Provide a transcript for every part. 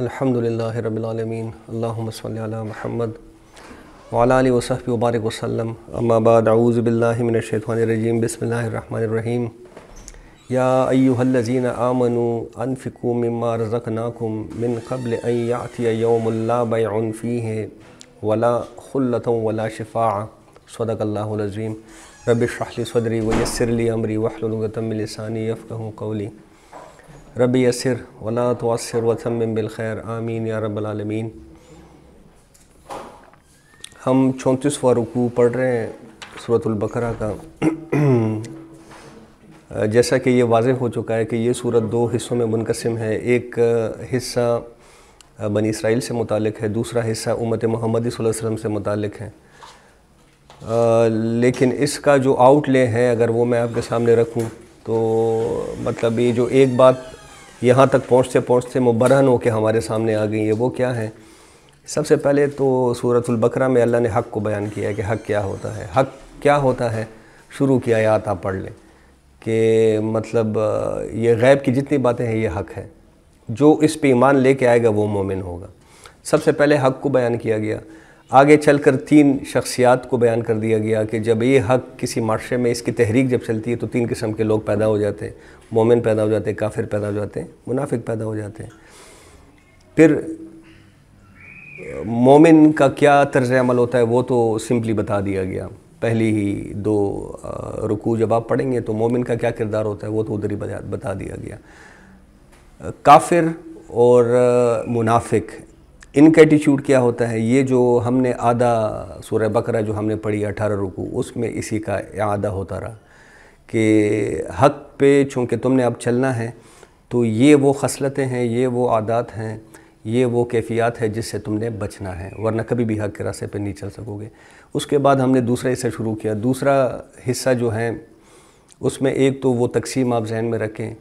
الحمدللہ رب العالمین اللہم صلی علی محمد وعلی آلہ وصحبہ وبارک وسلم اما بعد اعوذ باللہ من الشیطان الرجیم بسم اللہ الرحمن الرحیم یا ایہا الذین آمنوا انفقوا مما رزقناکم من قبل ان یأتی یوم لا بیع فیہ ولا خلۃ ولا شفاعۃ صدق اللہ العظیم رب اشرح لی صدری ویسر لی امری واحلل عقدۃ من لسانی یفقہوا قولی رب یسر ولا تعسر وتمم بالخیر آمین یا رب العالمین۔ ہم 34واں رکوع پڑھ رہے ہیں سورۃ البقرہ کا۔ جیسا کہ یہ واضح ہو چکا ہے کہ یہ سورت دو حصوں میں منقسم ہے، ایک حصہ بنی اسرائیل سے متعلق ہے، دوسرا حصہ امت محمدی صلی اللہ علیہ وسلم سے متعلق ہے۔ لیکن اس کا جو آؤٹ لے ہے اگر وہ میں آپ کے سامنے رکھوں تو مطلب یہ جو ایک بات یہاں تک پہنچتے پہنچتے مبرہن ہو کے ہمارے سامنے آ گئی ہے، وہ کیا ہے؟ سب سے پہلے تو سورۃ البقرہ میں اللہ نے حق کو بیان کیا ہے کہ حق کیا ہوتا ہے۔ حق کیا ہوتا ہے؟ شروع کی آیات آپ پڑھ لیں کہ مطلب یہ غیب کی جتنی باتیں ہیں یہ حق ہے، جو اس پہ ایمان لے کے آئے گا وہ مومن ہوگا۔ سب سے پہلے حق کو بیان کیا گیا، آگے چل کر تین شخصیات کو بیان کر دیا گیا کہ جب یہ حق کسی معاشرے میں اس کی تحریک جب چلتی ہے تو تین قسم کے لوگ پیدا ہو جاتے ہیں، مومن پیدا ہو جاتے ہیں، کافر پیدا ہو جاتے ہیں، منافق پیدا ہو جاتے ہیں۔ پھر مومن کا کیا طرز عمل ہوتا ہے وہ تو سمپلی بتا دیا گیا، پہلی ہی دو رکوع جب آپ پڑھیں گے تو مومن کا کیا کردار ہوتا ہے وہ تو ادھر ہی بتا دیا گیا۔ کافر اور منافق ان کا ایٹیچیوڈ کیا ہوتا ہے، یہ جو ہم نے آدھا سورہ بقرہ جو ہم نے پڑھی 18 رکوع اس میں اسی کا اعادہ ہوتا رہا کہ حق پہ چونکہ تم نے اب چلنا ہے تو یہ وہ خصلتیں ہیں، یہ وہ عادات ہیں، یہ وہ کیفیات ہے جس سے تم نے بچنا ہے، ورنہ کبھی بھی حق کے راستے پہ نہیں چل سکو گے۔ اس کے بعد ہم نے دوسرا حصہ شروع کیا۔ دوسرا حصہ جو ہے اس میں ایک تو وہ تقسیم آپ ذہن میں رکھیں،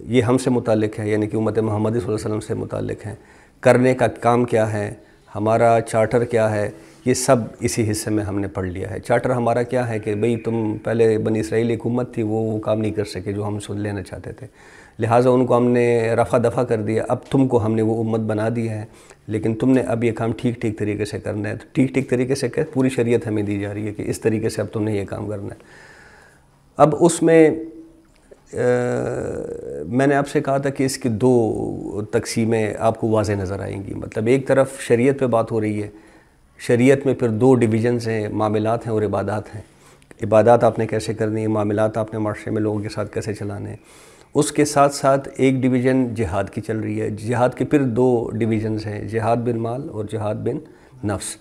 یہ ہم سے متعلق ہے یعنی کہ امت محمدی صلی اللہ علیہ وسلم سے متعلق ہے، کرنے کا کام کیا ہے، ہمارا چارٹر کیا ہے، یہ سب اسی حصے میں ہم نے پڑھ لیا ہے۔ چارٹر ہمارا کیا ہے کہ بھئی تم پہلے بنی اسرائیل ایک امت تھی، وہ کام نہیں کر سکے جو ہم سن لینا چاہتے تھے، لہٰذا ان کو ہم نے رفع دفع کر دیا، اب تم کو ہم نے وہ امت بنا دی ہے، لیکن تم نے اب یہ کام ٹھیک ٹھیک طریقے سے کرنا ہے۔ تو ٹھیک ٹھیک طریقے سے پوری شریعت ہمیں دی جا رہی ہے کہ اس طریقے سے اب تم نے یہ کام کرنا ہے۔ اب اس میں میں نے آپ سے کہا تھا کہ اس کی دو تقسیمیں آپ کو واضح نظر آئیں گی، مطلب ایک طرف شریعت پہ بات ہو رہی ہے، شریعت میں پھر دو ڈویژنز ہیں، معاملات ہیں اور عبادات ہیں۔ عبادات آپ نے کیسے کرنی ہے، معاملات آپ نے معاشرے میں لوگوں کے ساتھ کیسے چلانے ہیں۔ اس کے ساتھ ساتھ ایک ڈویژن جہاد کی چل رہی ہے، جہاد کے پھر دو ڈویژنز ہیں، جہاد بالمال اور جہاد بن نفس۔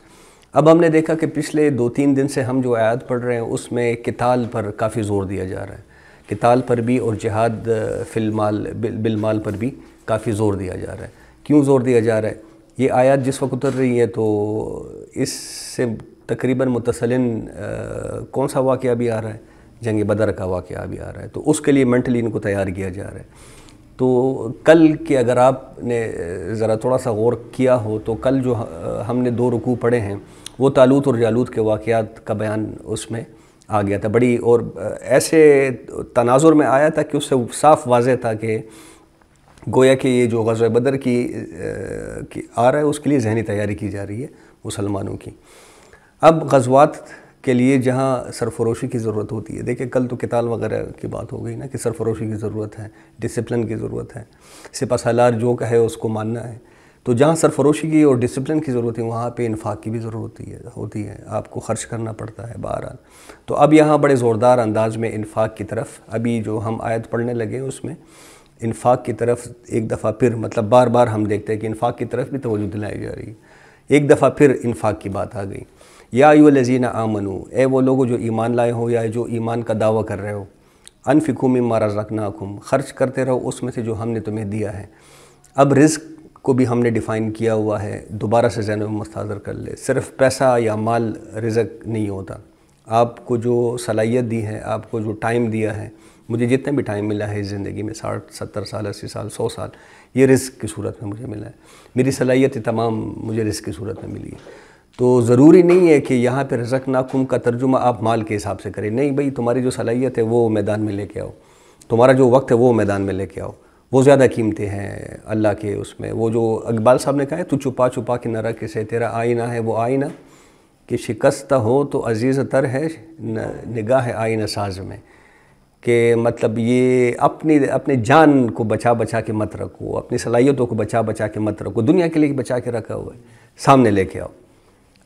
اب ہم نے دیکھا کہ پچھلے 2-3 دن سے ہم جو آیات پڑھ رہے ہیں اس میں قتال پر کافی زور دیا جا رہا ہے، قتال پر بھی اور جہاد فی المال بالمال پر بھی کافی زور دیا جا رہا ہے۔ کیوں زور دیا جا رہا ہے؟ یہ آیات جس وقت اتر رہی ہے تو اس سے تقریباً متصلن کون سا واقعہ بھی آ رہا ہے؟ جنگ بدر کا واقعہ بھی آ رہا ہے، تو اس کے لیے مینٹلی ان کو تیار کیا جا رہا ہے۔ تو کل کے اگر آپ نے ذرا تھوڑا سا غور کیا ہو تو کل جو ہم نے 2 رکوع پڑھے ہیں وہ طالوت اور جالوت کے واقعات کا بیان اس میں آ گیا تھا، بڑی اور ایسے تناظر میں آیا تھا کہ اس سے صاف واضح تھا کہ گویا کہ یہ جو غزوہ بدر کی آ رہا ہے اس کے لیے ذہنی تیاری کی جا رہی ہے مسلمانوں کی۔ اب غزوات کے لیے جہاں سرفروشی کی ضرورت ہوتی ہے، دیکھیں کل تو قتال وغیرہ کی بات ہو گئی نا کہ سرفروشی کی ضرورت ہے، ڈسپلن کی ضرورت ہے، سپہ سالار جو کہے اس کو ماننا ہے۔ تو جہاں سرفروشی کی اور ڈسپلن کی ضرورت ہے وہاں پہ انفاق کی بھی ضرورت ہوتی ہے، آپ کو خرچ کرنا پڑتا ہے بہرحال۔ تو اب یہاں بڑے زوردار انداز میں انفاق کی طرف ابھی جو ہم آیت پڑھنے لگے ہیں اس میں انفاق کی طرف ایک دفعہ پھر مطلب بار بار ہم دیکھتے ہیں کہ انفاق کی طرف بھی توجہ دلائی جا رہی ہے۔ ایک دفعہ پھر انفاق کی بات آ گئی، یا ایھا الذین آمنوا، اے وہ لوگوں جو ایمان لائے ہو یا جو ایمان کا دعویٰ کر رہے ہو، انفقوا مما رزقناکم، خرچ کرتے رہو اس میں سے جو ہم نے تمہیں دیا ہے۔ اب رزق کو بھی ہم نے ڈیفائن کیا ہوا ہے، دوبارہ سے ذہن میں مستحضر کر لے، صرف پیسہ یا مال رزق نہیں ہوتا۔ آپ کو جو صلاحیت دی ہے، آپ کو جو ٹائم دیا ہے، مجھے جتنے بھی ٹائم ملا ہے اس زندگی میں 60 70 سال 80 سال 100 سال، یہ رزق کی صورت میں مجھے ملا ہے، میری صلاحیت تمام مجھے رزق کی صورت میں ملی ہے۔ تو ضروری نہیں ہے کہ یہاں پہ رزقناکم کا ترجمہ آپ مال کے حساب سے کریں، نہیں بھئی تمہاری جو صلاحیت ہے وہ میدان میں لے کے آؤ، تمہارا جو وقت ہے وہ میدان میں لے کے آؤ، وہ زیادہ قیمتی ہیں اللہ کے اس میں. وہ جو اقبال صاحب نے کہا ہے تو چھپا چھپا کے نہ رکھ سے تیرا آئینہ ہے وہ آئینہ کہ شکستہ ہو تو عزیز تر ہے نگاہ آئینہ ساز میں. کہ مطلب یہ اپنے جان کو بچا بچا کے مت رکھو, اپنی صلاحیتوں کو بچا بچا کے مت رکھو. دنیا کے لیے بچا کے رکھا ہوا ہے, سامنے لے کے آؤ.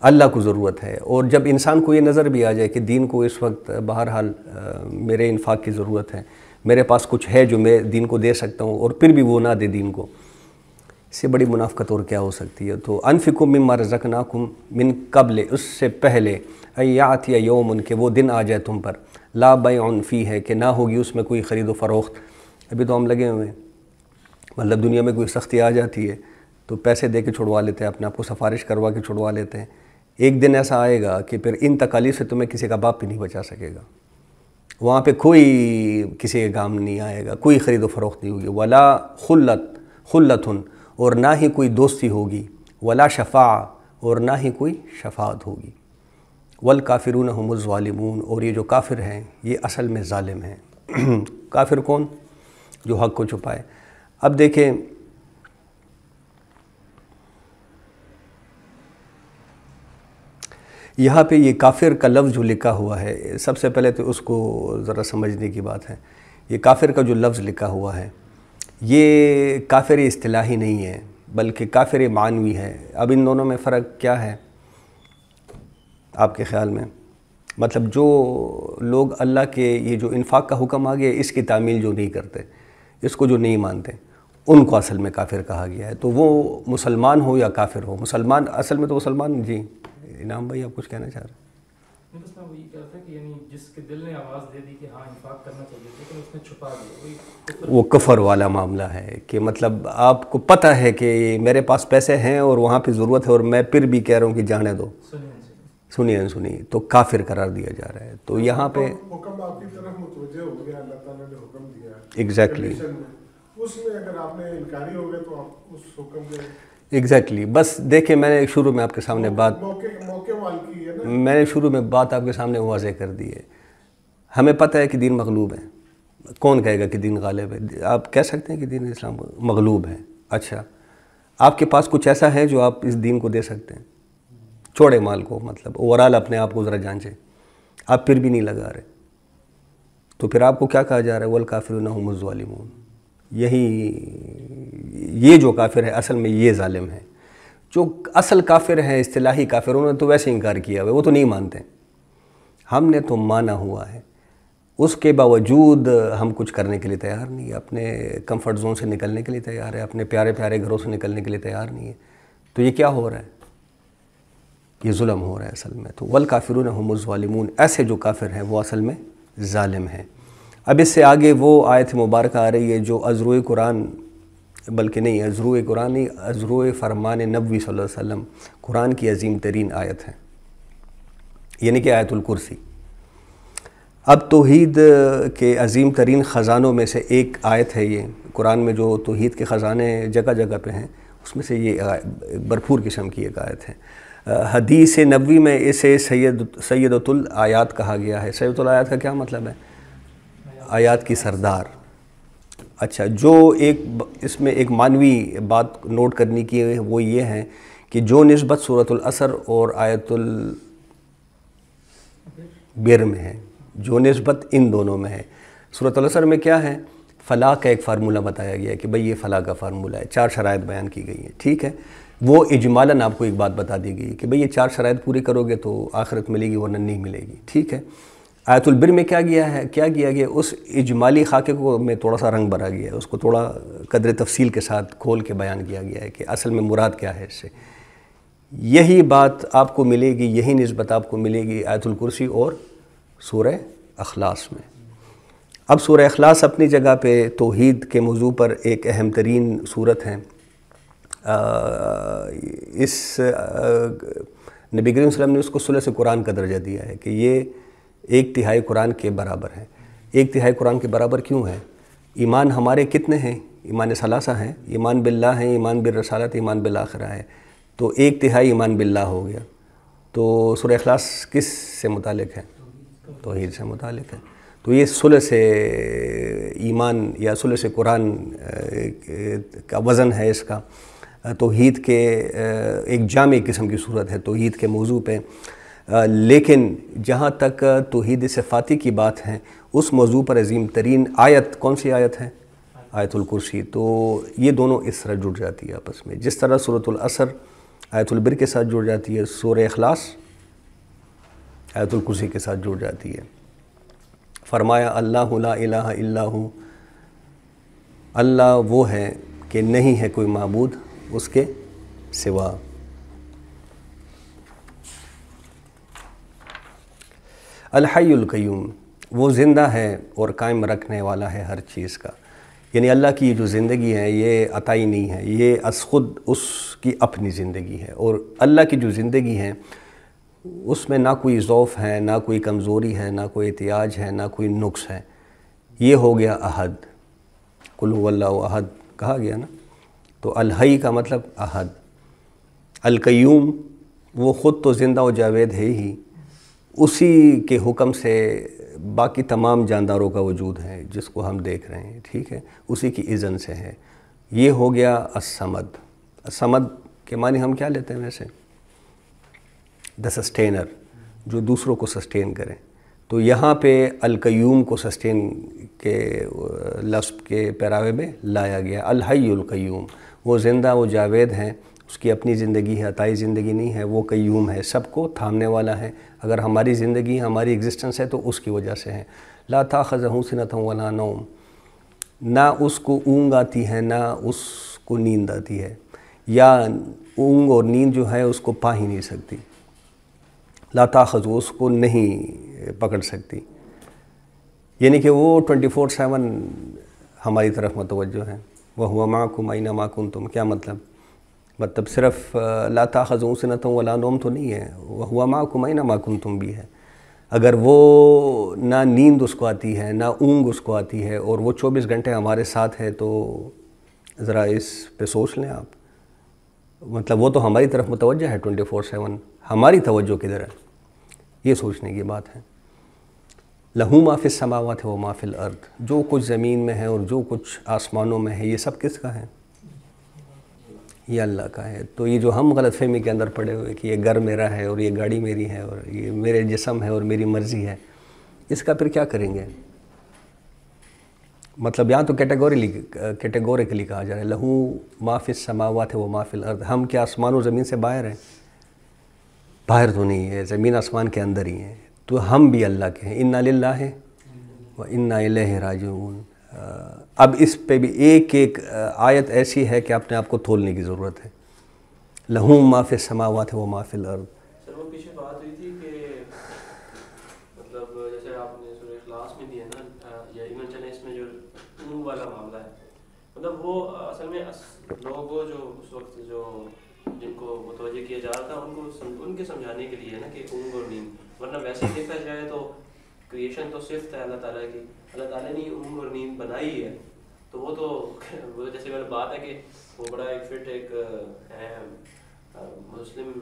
اللہ کو ضرورت ہے. اور جب انسان کو یہ نظر بھی آ جائے کہ دین کو اس وقت بہرحال میرے انفاق کی ضرورت ہے, میرے پاس کچھ ہے جو میں دین کو دے سکتا ہوں, اور پھر بھی وہ نہ دے دین کو, اس سے بڑی منافقت اور کیا ہو سکتی ہے. تو انفقوا مما رزقناکم من قبل, اس سے پہلے ان یاتی یوم, کہ وہ دن آ جائے تم پر, لا بیع فیہ, کہ نہ ہوگی اس میں کوئی خرید و فروخت. ابھی تو ہم لگے ہوئے ہیں, مطلب دنیا میں کوئی سختی آ جاتی ہے تو پیسے دے کے چھڑوا لیتے ہیں, اپنے آپ کو سفارش کروا کے چھڑوا لیتے ہیں. ایک دن ایسا آئے گا کہ پھر ان تکالیف سے تمہیں کسی کا باپ بھی نہیں بچا سکے گا. وہاں پہ کوئی کسی کے کام نہیں آئے گا, کوئی خرید و فروخت نہیں ہوگی. ولا خلتن, اور نہ ہی کوئی دوستی ہوگی. ولا شفاع, اور نہ ہی کوئی شفاعت ہوگی. والکافرون هم الظالمون, اور یہ جو کافر ہیں یہ اصل میں ظالم ہیں. کافر کون؟ جو حق کو چھپائے. اب دیکھیں یہاں پہ یہ کافر کا لفظ جو لکھا ہوا ہے, سب سے پہلے تو اس کو ذرا سمجھنے کی بات ہے. یہ کافر کا جو لفظ لکھا ہوا ہے یہ کافر اصطلاحی نہیں ہے بلکہ کافر معنوی ہے. اب ان دونوں میں فرق کیا ہے آپ کے خیال میں؟ مطلب جو لوگ اللہ کے یہ جو انفاق کا حکم آ گیا اس کی تعمیل جو نہیں کرتے, اس کو جو نہیں مانتے, ان کو اصل میں کافر کہا گیا ہے. تو وہ مسلمان ہو یا کافر ہو, مسلمان اصل میں تو مسلمان. جی انعام بھائی آپ کچھ کہنا چاہ رہے ہیں؟ بس میں وہی کہتا تھا کہ یعنی جس کے دل نے آواز دے دی کہ ہاں انفاق کرنا چاہیے لیکن اس نے چھپا دیا, وہ کفر والا معاملہ ہے. کہ مطلب آپ کو پتہ ہے کہ میرے پاس پیسے ہیں اور وہاں پہ ضرورت ہے اور میں پھر بھی کہہ رہا ہوں کہ جانے دو, سنیے تو کافر قرار دیا جا رہا ہے. تو یہاں پہ حکم آپ کی طرف متوجہ ہو گیا, اللہ تعالیٰ نے حکم دیا ایگزیکٹلی, اس میں اگر آپ نے انکاری ہو گئے تو آپ اس حکم کے ایگزیکٹلی. بس دیکھیں میں نے شروع میں آپ کے سامنے بات موقع وال کی ہے نا, میں نے شروع میں بات آپ کے سامنے واضح کر دی ہے. ہمیں پتہ ہے کہ دین مغلوب ہے. کون کہے گا کہ دین غالب ہے؟ آپ کہہ سکتے ہیں کہ دین اسلام مغلوب ہے. اچھا آپ کے پاس کچھ ایسا ہے جو آپ اس دین کو دے سکتے ہیں؟ چھوڑے مال کو, مطلب اوورال اپنے آپ کو ذرا جانچیں. آپ پھر بھی نہیں لگا رہے تو پھر آپ کو کیا کہا جا رہا ہے؟ والکافرون هم الظالمون. یہ جو کافر ہے اصل میں یہ ظالم ہے. جو اصل کافر ہیں اصطلاحی کافر, انہوں نے تو ویسے انکار کیا ہوا ہے, وہ تو نہیں مانتے. ہم نے تو مانا ہوا ہے, اس کے باوجود ہم کچھ کرنے کے لیے تیار نہیں ہے, اپنے کمفرٹ زون سے نکلنے کے لیے تیار ہے, اپنے پیارے پیارے گھروں سے نکلنے کے لیے تیار نہیں ہے. تو یہ کیا ہو رہا ہے؟ یہ ظلم ہو رہا ہے اصل میں. تو والکافرون هم الظالمون, ایسے جو کافر ہیں وہ اصل میں ظالم ہیں. اب اس سے آگے وہ آیت مبارکہ آ رہی ہے جو ازروع قرآن, بلکہ نہیں ازروع قرآن نہیں, ازروع فرمان نبوی صلی اللہ علیہ وسلم, قرآن کی عظیم ترین آیت ہے, یعنی کہ آیت الکرسی. اب توحید کے عظیم ترین خزانوں میں سے ایک آیت ہے یہ. قرآن میں جو توحید کے خزانے جگہ جگہ پہ ہیں اس میں سے یہ بھرپور قسم کی ایک آیت ہے. حدیث نبوی میں اسے سیدۃ الآیات کہا گیا ہے. سیدۃ الآیات کا کیا مطلب ہے؟ آیات کی سردار. اچھا, جو اس میں ایک معنوی بات نوٹ کرنے کی ہے وہ یہ ہے کہ جو نسبت سورۃ العصر اور آیت البر میں ہے, جو نسبت ان دونوں میں ہے. سورۃ العصر میں کیا ہے؟ فلاح کا ایک فارمولہ بتایا گیا ہے کہ بھئی یہ فلاح کا فارمولہ ہے, 4 شرائط بیان کی گئی ہیں. ٹھیک ہے, وہ اجمالاً آپ کو ایک بات بتا دی گئی کہ بھئی یہ 4 شرائط پوری کرو گے تو آخرت ملے گی ورنہ نہیں ملے گی. ٹھیک ہے. آیت البر میں کیا کیا گیا؟ اس اجمالی خاکے کو میں تھوڑا سا رنگ بھرا گیا ہے, اس کو تھوڑا قدر تفصیل کے ساتھ کھول کے بیان کیا گیا ہے کہ اصل میں مراد کیا ہے اس سے. یہی بات آپ کو ملے گی, یہی نسبت آپ کو ملے گی آیت الکرسی اور سورہ اخلاص میں. اب سورہ اخلاص اپنی جگہ پہ توحید کے موضوع پر ایک اہم ترین صورت ہے. اس نبی کریم صلی اللہ علیہ وسلم نے اس کو ثلث قرآن کا درجہ دیا ہے کہ یہ 1/3 قرآن کے برابر ہے. 1/3 قرآن کے برابر کیوں ہے؟ ایمان ہمارے کتنے ہیں؟ ایمان ثلاثہ ہیں, ایمان باللہ ہے, ایمان بالرسالت, ایمان بالآخرہ ہے. تو 1/3 ایمان باللہ ہو گیا. تو سورہ اخلاص کس سے متعلق ہے؟ توحید سے متعلق ہے. تو یہ ثلث ایمان یا ثلث قرآن کا وزن ہے اس کا، توحید کے ایک جامع قسم کی صورت ہے توحید کے موضوع پہ۔ لیکن جہاں تک توحید صفاتی کی بات ہے اس موضوع پر عظیم ترین آیت کون سی آیت ہے؟ آیت الکرسی۔ تو یہ دونوں اس طرح جڑ جاتی ہے آپس میں، جس طرح سورۃ العصر آیت البر کے ساتھ جڑ جاتی ہے، سورہ اخلاص آیت الکرسی کے ساتھ جڑ جاتی ہے۔ فرمایا اللہ لا الہ الا ہو، اللہ وہ ہے کہ نہیں ہے کوئی معبود اس کے سوا۔ الحی القیوم، وہ زندہ ہے اور قائم رکھنے والا ہے ہر چیز کا، یعنی اللہ کی جو زندگی ہے یہ عطائی نہیں ہے، یہ از خود اس کی اپنی زندگی ہے، اور اللہ کی جو زندگی ہے اس میں نہ کوئی ضعف ہے، نہ کوئی کمزوری ہے، نہ کوئی احتیاج ہے، نہ کوئی نقص ہے۔ یہ ہو گیا احد، قل هو اللہ احد کہا گیا نا، تو الحی کا مطلب احد۔ القیوم، وہ خود تو زندہ و جاوید ہے ہی، اسی کے حکم سے باقی تمام جانداروں کا وجود ہے جس کو ہم دیکھ رہے ہیں، ٹھیک ہے، اسی کی اذن سے ہے۔ یہ ہو گیا الصمد۔ الصمد کے معنی ہم کیا لیتے ہیں ویسے؟ دا سسٹینر، جو دوسروں کو سسٹین کرے۔ تو یہاں پہ القیوم کو سسٹین کے لفظ کے پیراوے میں لایا گیا، الحی القیوم، وہ زندہ و جاوید ہیں، اس کی اپنی زندگی ہے، عطائی زندگی نہیں ہے، وہ قیوم ہے، سب کو تھامنے والا ہے۔ اگر ہماری زندگی ہماری ایگزسٹنس ہے تو اس کی وجہ سے ہے۔ لا تاخذہ سنۃ ولا نوم، نہ اس کو اونگ آتی ہے نہ اس کو نیند آتی ہے، یا اونگ اور نیند جو ہے اس کو پا ہی نہیں سکتی، لا تاخذ، اس کو نہیں پکڑ سکتی، یعنی کہ وہ 24/7 ہماری طرف متوجہ ہیں۔ وَهُوَ مَعَكُمْ أَيْنَمَا كُنْتُمْ، کیا مطلب صرف لا تاخذہ سنۃ ولا نوم تو نہیں ہے، وَهُوَ مَعَكُمْ أَيْنَمَا كُنْتُمْ بھی ہے۔ اگر وہ نہ نیند اس کو آتی ہے نہ اونگ اس کو آتی ہے اور وہ 24 گھنٹے ہمارے ساتھ ہے، تو ذرا اس پہ سوچ لیں آپ، مطلب وہ تو ہماری طرف متوجہ ہے 24/7، ہماری توجہ کدھر ہے؟ یہ سوچنے کی بات ہے۔ لَهُ مَا فِي السَّمَاوَاتِ وَمَا فِي الْأَرْضِ، جو کچھ زمین میں ہے اور جو کچھ آسمانوں میں ہے یہ سب کس کا ہے؟ یہ اللہ کا ہے۔ تو یہ جو ہم غلط فہمی کے اندر پڑے ہوئے کہ یہ گھر میرا ہے اور یہ گاڑی میری ہے اور یہ میرے جسم ہے اور میری مرضی ہے، اس کا پھر کیا کریں گے؟ مطلب یہاں تو کیٹیگوریکلی کہا جا رہا ہے لَهُ مَا فِي السَّمَاوَاتِ وَمَا فِي الْأَرْضِ، ہم کیا آسمان و زمین سے باہر ہیں؟ باہر تو نہیں ہے، زمین آسمان کے اندر ہی ہیں، تو ہم بھی اللہ کے ہیں۔ اِنَّا لِلَّهِ وَإِنَّا إِلَيْهِ رَاجِعُونَ۔ اب اس پہ بھی ایک ایک آیت ایسی ہے کہ اپنے آپ کو تولنے کی ضرورت ہے۔ لَهُ مَا فِي السَّمَاوَاتِ وَمَا فِي الْأَرْضِ۔ سر وہ پیچھے بات ہوئی تھی کہ مطلب جیسے آپ نے سورہ اخلاص میں بھی ہے نا، یا ایون چلیں اس میں جو اونگ والا معاملہ ہے، مطلب وہ اصل میں لوگوں کو جو اس وقت جو جن کو متوجہ کیا جا رہا تھا ان کے سمجھانے کے لیے ہے نا کہ اونگ اور نیند، ورنہ ویسے دیکھا جائے تو کریشن تو صرف ہے اللہ تعالیٰ کی، اللہ تعالیٰ نے اونگ اور نیند بنائی ہے، تو وہ تو جیسے میں نے بات ہے کہ وہ بڑا ایک فٹ ایک ہے مسلم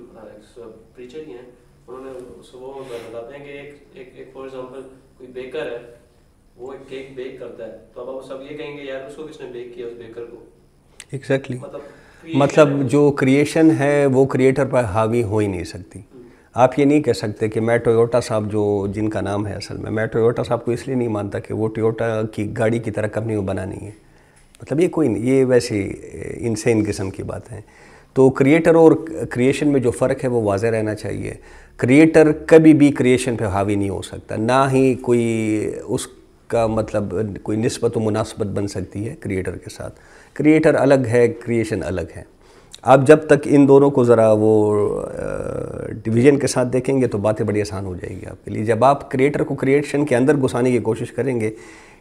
پریچر ہی ہیں، انہوں نے وہ بتاتے ہیں کہ ایک فار ایگزامپل کوئی بیکر ہے، وہ ایک کیک بیک کرتا ہے، تو اب وہ سب یہ کہیں گے یار اس کو کس نے بیک کیا اس بیکر کو؟ ایگزیکٹلی، مطلب جو کریشن ہے وہ کریٹر پر حاوی ہو ہی نہیں سکتی۔ آپ یہ نہیں کہہ سکتے کہ میں ٹویوٹا صاحب جو جن کا نام ہے اصل میں ٹویوٹا صاحب کو اس لیے نہیں مانتا کہ وہ ٹویوٹا کی گاڑی کی طرح کمپنی کو بنا نہیں ہے، مطلب یہ کوئی نہیں، یہ ویسے انسین قسم کی بات ہے۔ تو کریٹر اور کریشن میں جو فرق ہے وہ واضح رہنا چاہیے۔ کریٹر کبھی بھی کریشن پہ حاوی نہیں ہو سکتا، نہ ہی کوئی اس کا مطلب کوئی نسبت و مناسبت بن سکتی ہے کریٹر کے ساتھ۔ کریٹر الگ ہے، کریشن الگ ہے۔ آپ جب تک ان دونوں کو ذرا وہ ڈویژن کے ساتھ دیکھیں گے تو باتیں بڑی آسان ہو جائے گی آپ کے لیے۔ جب آپ کریٹر کو کریشن کے اندر گھسانے کی کوشش کریں گے،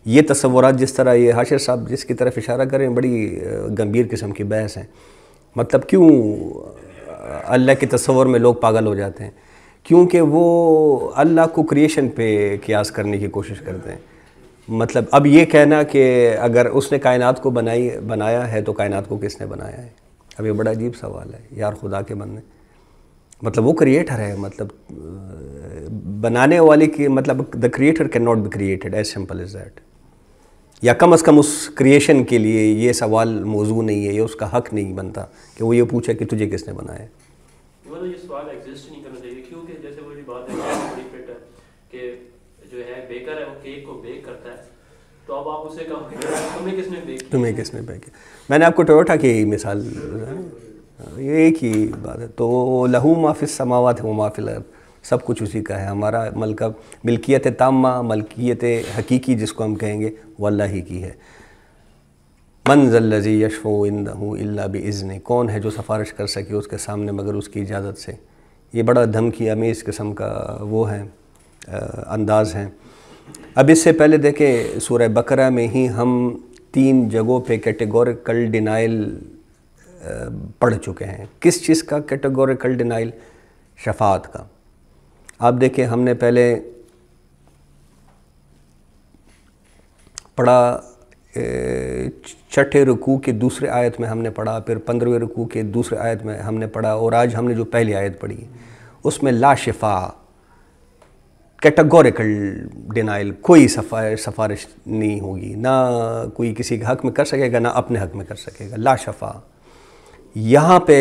یہ تصورات جس طرح یہ حاشر صاحب جس کی طرف اشارہ کریں بڑی گمبھیر قسم کی بحث ہے۔ مطلب کیوں اللہ کے تصور میں لوگ پاگل ہو جاتے ہیں؟ کیونکہ وہ اللہ کو کریشن پہ قیاس کرنے کی کوشش کرتے ہیں۔ مطلب اب یہ کہنا کہ اگر اس نے کائنات کو بنایا ہے تو کائنات کو کس نے بنایا ہے؟ اب یہ بڑا عجیب سوال ہے یار، خدا کے بندے مطلب وہ کریٹر ہے، مطلب بنانے والے کی مطلب the creator can not be created, as simple as that. یا کم از کم اس کریشن کے لیے یہ سوال موضوع نہیں ہے، یہ اس کا حق نہیں بنتا کہ وہ یہ پوچھے کہ تجھے کس نے بنایا. مطلب یہ سوال ایگزسٹ نہیں کرنا چاہیے، کیونکہ جیسے وہی بات ہے کہ جو ہے بیکر ہے وہ کیک کو بیک کرتا ہے، تو اب آپ اسے کہو کہ تمہیں کس نے بیک کیا. میں نے آپ کو ٹویوٹا کی مثال، یہ ایک ہی بات ہے. تو لہو ما فی السماوات و ما فی الارض، سب کچھ اسی کا ہے. ہمارا ملکیت تامہ، ملکیت حقیقی جس کو ہم کہیں گے، وہ اللہ ہی کی ہے. من ذا الذی یشفع عندہ الا باذنہ، کون ہے جو سفارش کر سکے اس کے سامنے مگر اس کی اجازت سے. یہ بڑا دھمکی امیز قسم کا وہ ہے انداز ہے. اب اس سے پہلے دیکھیں سورہ بقرہ میں ہی ہم 3 جگہوں پہ کیٹیگوریکل ڈینائل پڑھ چکے ہیں. کس چیز کا کیٹیگوریکل ڈینائل؟ شفاعت کا. آپ دیکھیں ہم نے پہلے پڑھا 6 رکوع کے دوسرے آیت میں ہم نے پڑھا، پھر 15ویں رکوع کے دوسرے آیت میں ہم نے پڑھا، اور آج ہم نے جو پہلی آیت پڑھی اس میں لا شفاء، کیٹیگوریکل ڈینائل، کوئی سفارش نہیں ہوگی، نہ کوئی کسی کے حق میں کر سکے گا نہ اپنے حق میں کر سکے گا. لا شفاء. یہاں پہ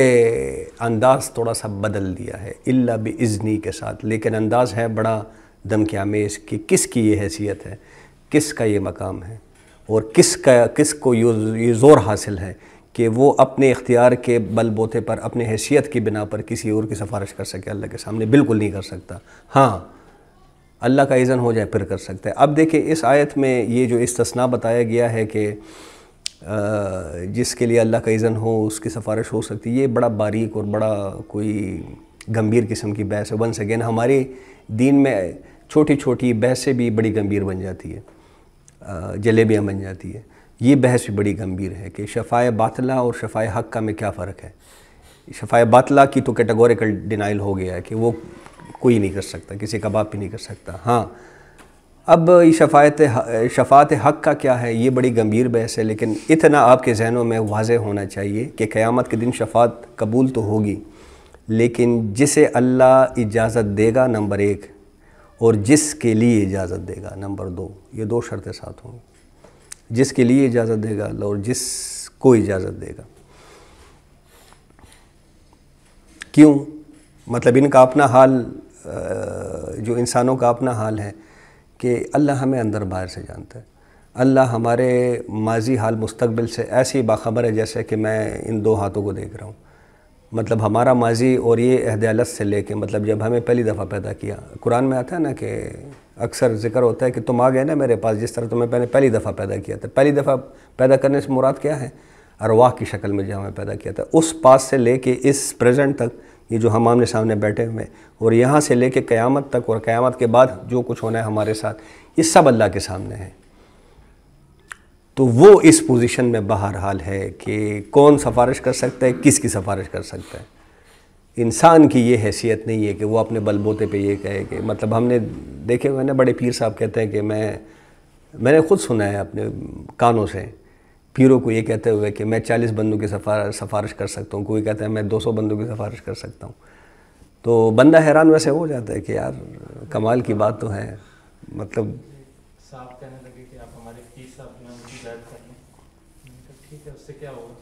انداز تھوڑا سا بدل دیا ہے الا باذنی کے ساتھ، لیکن انداز ہے بڑا دھمکی آمیز کہ کس کی یہ حیثیت ہے، کس کا یہ مقام ہے، اور کس کو یہ زور حاصل ہے کہ وہ اپنے اختیار کے بل بوتے پر، اپنے حیثیت کی بنا پر کسی اور کی سفارش کر سکے اللہ کے سامنے. بالکل نہیں کر سکتا. ہاں اللہ کا اذن ہو جائے پھر کر سکتا ہے. اب دیکھیں اس آیت میں یہ جو استثناء بتایا گیا ہے کہ جس کے لیے اللہ کا اذن ہو اس کی سفارش ہو سکتی، یہ بڑا باریک اور بڑا کوئی گمبھیر قسم کی بحث ہے. ونس اگین ہمارے دین میں چھوٹی چھوٹی بحثیں بھی بڑی گمبھیر بن جاتی ہے، جلیبیاں بن جاتی ہے. یہ بحث بھی بڑی گمبھیر ہے کہ شفاعہ باطلہ اور شفاعہ حق کا میں کیا فرق ہے. شفاعہ باطلہ کی تو کیٹیگوریکل ڈینائل ہو گیا ہے کہ وہ کوئی نہیں کر سکتا، کسی کا باپ بھی نہیں کر سکتا. ہاں اب شفاعت حق کا کیا ہے، یہ بڑی گمبھیر بحث ہے، لیکن اتنا آپ کے ذہنوں میں واضح ہونا چاہیے کہ قیامت کے دن شفاعت قبول تو ہوگی، لیکن جسے اللہ اجازت دے گا نمبر 1، اور جس کے لیے اجازت دے گا نمبر 2، یہ 2 شرطیں ساتھ ہوں گی. جس کے لیے اجازت دے گا اللہ، اور جس کو اجازت دے گا. کیوں؟ مطلب ان کا اپنا حال، جو انسانوں کا اپنا حال ہے کہ اللہ ہمیں اندر باہر سے جانتا ہے. اللہ ہمارے ماضی حال مستقبل سے ایسی باخبر ہے جیسے کہ میں ان 2 ہاتھوں کو دیکھ رہا ہوں. مطلب ہمارا ماضی اور یہ عہد الست سے لے کے، مطلب جب ہمیں پہلی دفعہ پیدا کیا، قرآن میں آتا ہے نا کہ اکثر ذکر ہوتا ہے کہ تم آ گئے نا میرے پاس جس طرح تمہیں پہلی دفعہ پیدا کیا تھا. پہلی دفعہ پیدا کرنے سے مراد کیا ہے؟ ارواح کی شکل میں جو ہمیں پیدا کیا تھا. اس پاس سے لے کے اس پریزنٹ تک، یہ جو ہم آمنے سامنے بیٹھے ہوئے، اور یہاں سے لے کے قیامت تک، اور قیامت کے بعد جو کچھ ہونا ہے ہمارے ساتھ، یہ سب اللہ کے سامنے ہے. تو وہ اس پوزیشن میں بہرحال ہے کہ کون سفارش کر سکتا ہے، کس کی سفارش کر سکتا ہے. انسان کی یہ حیثیت نہیں ہے کہ وہ اپنے بل بوتے پہ یہ کہے کہ، مطلب ہم نے دیکھے ہوئے نا بڑے پیر صاحب کہتے ہیں کہ میں نے خود سنا ہے اپنے کانوں سے پیروں کو یہ کہتے ہوئے کہ میں 40 بندوں کی سفارش کر سکتا ہوں، کوئی کہتا ہے میں 200 بندوں کی سفارش کر سکتا ہوں. تو بندہ حیران ویسے ہو جاتا ہے کہ یار کمال کی بات تو ہے. مطلب صاحب کہنے لگے کہ آپ ہمارے پیر صاحب میں ان کی بیعت کر لیں. ٹھیک ہے، اس سے کیا ہوگا؟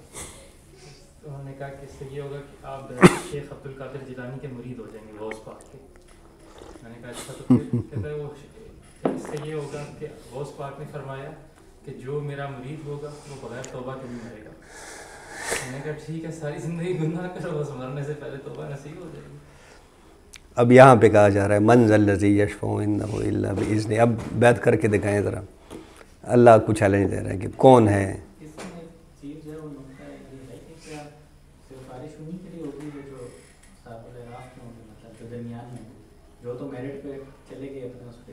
انہوں نے کہا کہ اس سے یہ ہوگا کہ آپ شیخ عبد القادر جیلانی کے مرید ہو جائیں گے، غوث پاک کے. میں نے کہا اچھا، تو پھر کہتا ہے وہ اس سے یہ ہوگا کہ غوث پاک نے فرمایا کہ جو میرا مرید ہوگا وہ بغیر توبہ کے نہیں مرے گا. میں نے کہا ٹھیک ہے، ساری زندگی گناہ کرو، بس مرنے سے پہلے توبہ نصیب ہو جائے گی. اب یہاں پہ کہا جا رہا ہے من ذا الذی یشفع عندہ الا باذنہ. اب بیعت کر کے دکھائیں ذرا. اللہ کو چیلنج دے رہا ہے کہ کون ہے. اس میں چیز جو ہے وہ نقطہ یہ ہے کہ کیا سفارش انہیں کے لیے ہوگی جو صاحب الراف میں ہوگی، مطلب جو درمیان میں جو تو میرٹ پہ چلے گئے اپنے اس پہ،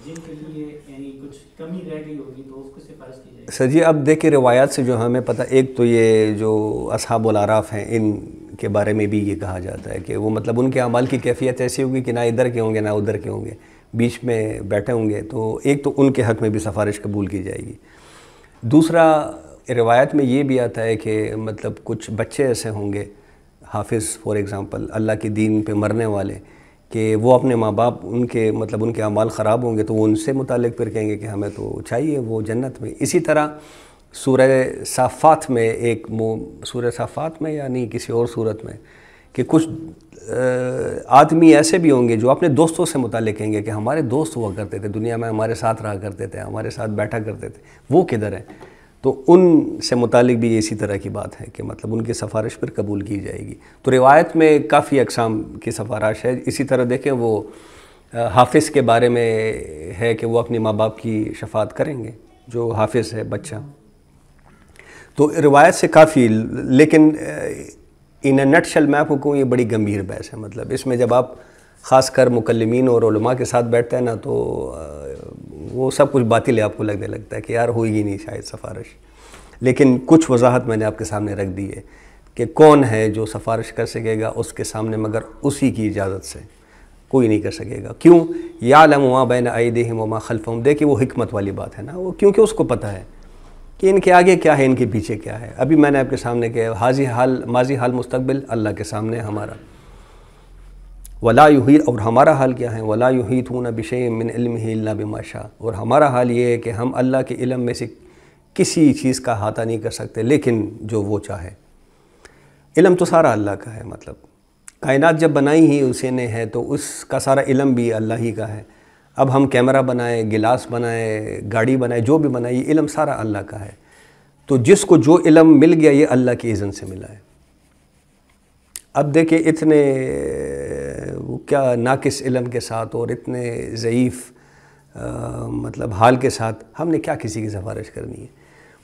جن کے لیے یعنی کچھ کمی رہ گئی ہوگی تو اس کو سفارش کی جائے گی. سر جی اب دیکھیں روایات سے جو ہمیں پتہ، ایک تو یہ جو اصحاب الاعراف ہیں ان کے بارے میں بھی یہ کہا جاتا ہے کہ وہ مطلب ان کے اعمال کی کیفیت ایسی ہوگی کہ نہ ادھر کے ہوں گے نہ ادھر کے ہوں گے، بیچ میں بیٹھے ہوں گے. تو ایک تو ان کے حق میں بھی سفارش قبول کی جائے گی. دوسرا روایت میں یہ بھی آتا ہے کہ مطلب کچھ بچے ایسے ہوں گے حافظ فار ایگزامپل اللہ کے دین پہ مرنے والے، کہ وہ اپنے ماں باپ ان کے اعمال خراب ہوں گے تو وہ ان سے متعلق پھر کہیں گے کہ ہمیں تو چاہیے وہ جنت میں۔ اسی طرح سورہ صافات میں سورہ صافات میں یا نہیں کسی اور صورت میں کہ کچھ آدمی ایسے بھی ہوں گے جو اپنے دوستوں سے متعلق کہیں گے کہ ہمارے دوست ہوا کرتے تھے دنیا میں، ہمارے ساتھ رہا کرتے تھے، ہمارے ساتھ بیٹھا کرتے تھے، وہ کدھر ہیں؟ تو ان سے متعلق بھی اسی طرح کی بات ہے کہ مطلب ان کی سفارش پر قبول کی جائے گی۔ تو روایت میں کافی اقسام کی سفارش ہے۔ اسی طرح دیکھیں وہ حافظ کے بارے میں ہے کہ وہ اپنی ماں باپ کی شفاعت کریں گے، جو حافظ ہے بچہ۔ تو روایت سے کافی، لیکن ان اے نٹ شل میں آپ کو کہوں یہ بڑی گمبھیر بحث ہے۔ مطلب اس میں جب آپ خاص کر مکلمین اور علماء کے ساتھ بیٹھتے ہیں نا تو وہ سب کچھ باطل ہے، آپ کو لگنے لگتا ہے کہ یار ہوئی گی نہیں شاید سفارش۔ لیکن کچھ وضاحت میں نے آپ کے سامنے رکھ دی ہے کہ کون ہے جو سفارش کر سکے گا اس کے سامنے، مگر اسی کی اجازت سے کوئی نہیں کر سکے گا۔ کیوں؟ یعلم ما بین ایدیہم وما خلفہم، دیکھیں وہ حکمت والی بات ہے نا، وہ کیونکہ اس کو پتہ ہے کہ ان کے آگے کیا ہے، ان کے پیچھے کیا ہے۔ ابھی میں نے آپ کے سامنے کہا حاضی حال، ماضی حال، مستقبل اللہ کے سامنے ہمارا۔ ولا یحیط، اور ہمارا حال کیا ہے؟ ولا یحیطون بشیء من علمہ الا بما شاء، اور ہمارا حال یہ ہے کہ ہم اللہ کے علم میں سے کسی چیز کا احاطہ نہیں کر سکتے لیکن جو وہ چاہے۔ علم تو سارا اللہ کا ہے، مطلب کائنات جب بنائی ہی اسی نے ہے تو اس کا سارا علم بھی اللہ ہی کا ہے۔ اب ہم کیمرہ بنائے، گلاس بنائے، گاڑی بنائے، جو بھی بنائے، یہ علم سارا اللہ کا ہے۔ تو جس کو جو علم مل گیا یہ اللہ کی اذن سے ملا ہے۔ اب دیکھیں اتنے کیا ناقص علم کے ساتھ اور اتنے ضعیف مطلب حال کے ساتھ ہم نے کیا کسی کی سفارش کرنی ہے؟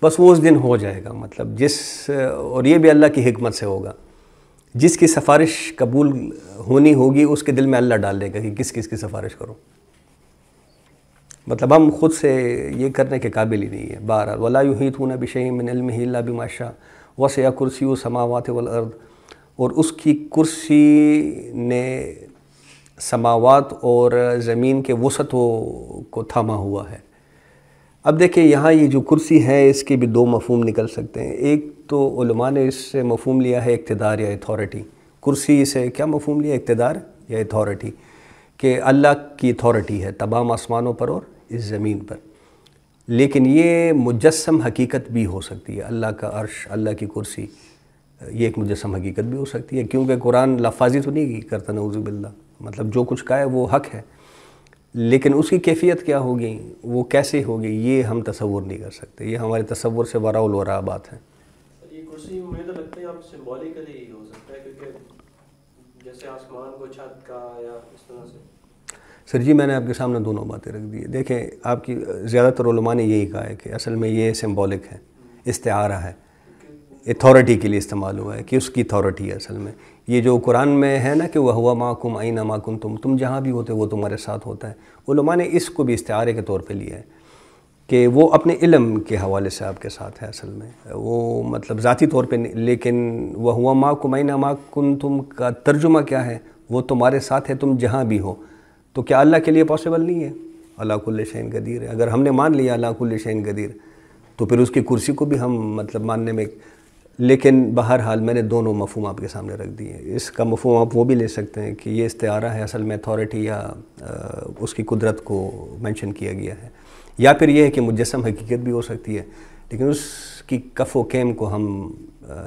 بس وہ اس دن ہو جائے گا، مطلب اور یہ بھی اللہ کی حکمت سے ہوگا، جس کی سفارش قبول ہونی ہوگی اس کے دل میں اللہ ڈال دے گا کہ کس کس کی سفارش کرو۔ مطلب ہم خود سے یہ کرنے کے قابل ہی نہیں ہے۔ بہرحال ولا یحیطون بشیء من علمہ الا بما شاء وسع کرسیہ السماوات والارض، اور اس کی کرسی نے سماوات اور زمین کے وسعت کو تھاما ہوا ہے۔ اب دیکھیں یہاں یہ جو کرسی ہے اس کے بھی دو مفہوم نکل سکتے ہیں۔ ایک تو علماء نے اس سے مفہوم لیا ہے اقتدار یا اتھارٹی۔ کرسی سے کیا مفہوم لیا؟ اقتدار یا اتھارٹی، کہ اللہ کی اتھارٹی ہے تمام آسمانوں پر اور اس زمین پر۔ لیکن یہ مجسم حقیقت بھی ہو سکتی ہے، اللہ کا عرش، اللہ کی کرسی، یہ ایک مجسم حقیقت بھی ہو سکتی ہے، کیونکہ قرآن لفاظی تو نہیں کرتا نعوذ باللہ، مطلب جو کچھ کہا ہے وہ حق ہے، لیکن اس کی کیفیت کیا ہوگی، وہ کیسے ہوگی، یہ ہم تصور نہیں کر سکتے، یہ ہمارے تصور سے وراء الوراء بات ہے۔ یہ کرسی مجھے تو لگتا ہے اب سمبولیکلی ہو سکتا ہے، کیونکہ جیسے آسمان کو چھت کا یا اس طرح سے۔ سر جی میں نے آپ کے سامنے دونوں باتیں رکھ دی ہے۔ دیکھیں آپ کی زیادہ تر علماء نے یہی کہا ہے کہ اصل میں یہ سمبولک ہے، استعارہ ہے، اتھارٹی کے لیے استعمال ہوا ہے کہ اس کی اتھارٹی ہے اصل میں۔ یہ جو قرآن میں ہے نا کہ وَهُوَ مَعَكُمْ أَيْنَمَا كُنْتُمْ، تم جہاں بھی ہوتے وہ تمہارے ساتھ ہوتا ہے، علماء نے اس کو بھی استعارے کے طور پہ لیا ہے کہ وہ اپنے علم کے حوالے سے آپ کے ساتھ ہے اصل میں، وہ مطلب ذاتی طور پہ نہیں، لیکن وَهُوَ مَعَكُمْ أَيْنَمَا كُنْتُمْ کا ترجمہ کیا ہے؟ وہ تمہارے ساتھ ہے تم جہاں بھی ہو۔ تو کیا اللہ کے لیے پاسبل نہیں ہے؟ اللہ کل شیء قدیر ہے۔ اگر ہم نے مان لیا اللہ کل شیء قدیر تو پھر اس کی کرسی کو بھی ہم مطلب ماننے میں، لیکن بہرحال میں نے دونوں مفہوم آپ کے سامنے رکھ دیے ہیں۔ اس کا مفہوم آپ وہ بھی لے سکتے ہیں کہ یہ استعارہ ہے، اصل میں اتھارٹی یا اس کی قدرت کو مینشن کیا گیا ہے، یا پھر یہ ہے کہ مجسم حقیقت بھی ہو سکتی ہے، لیکن اس کی کف و کیم کو ہم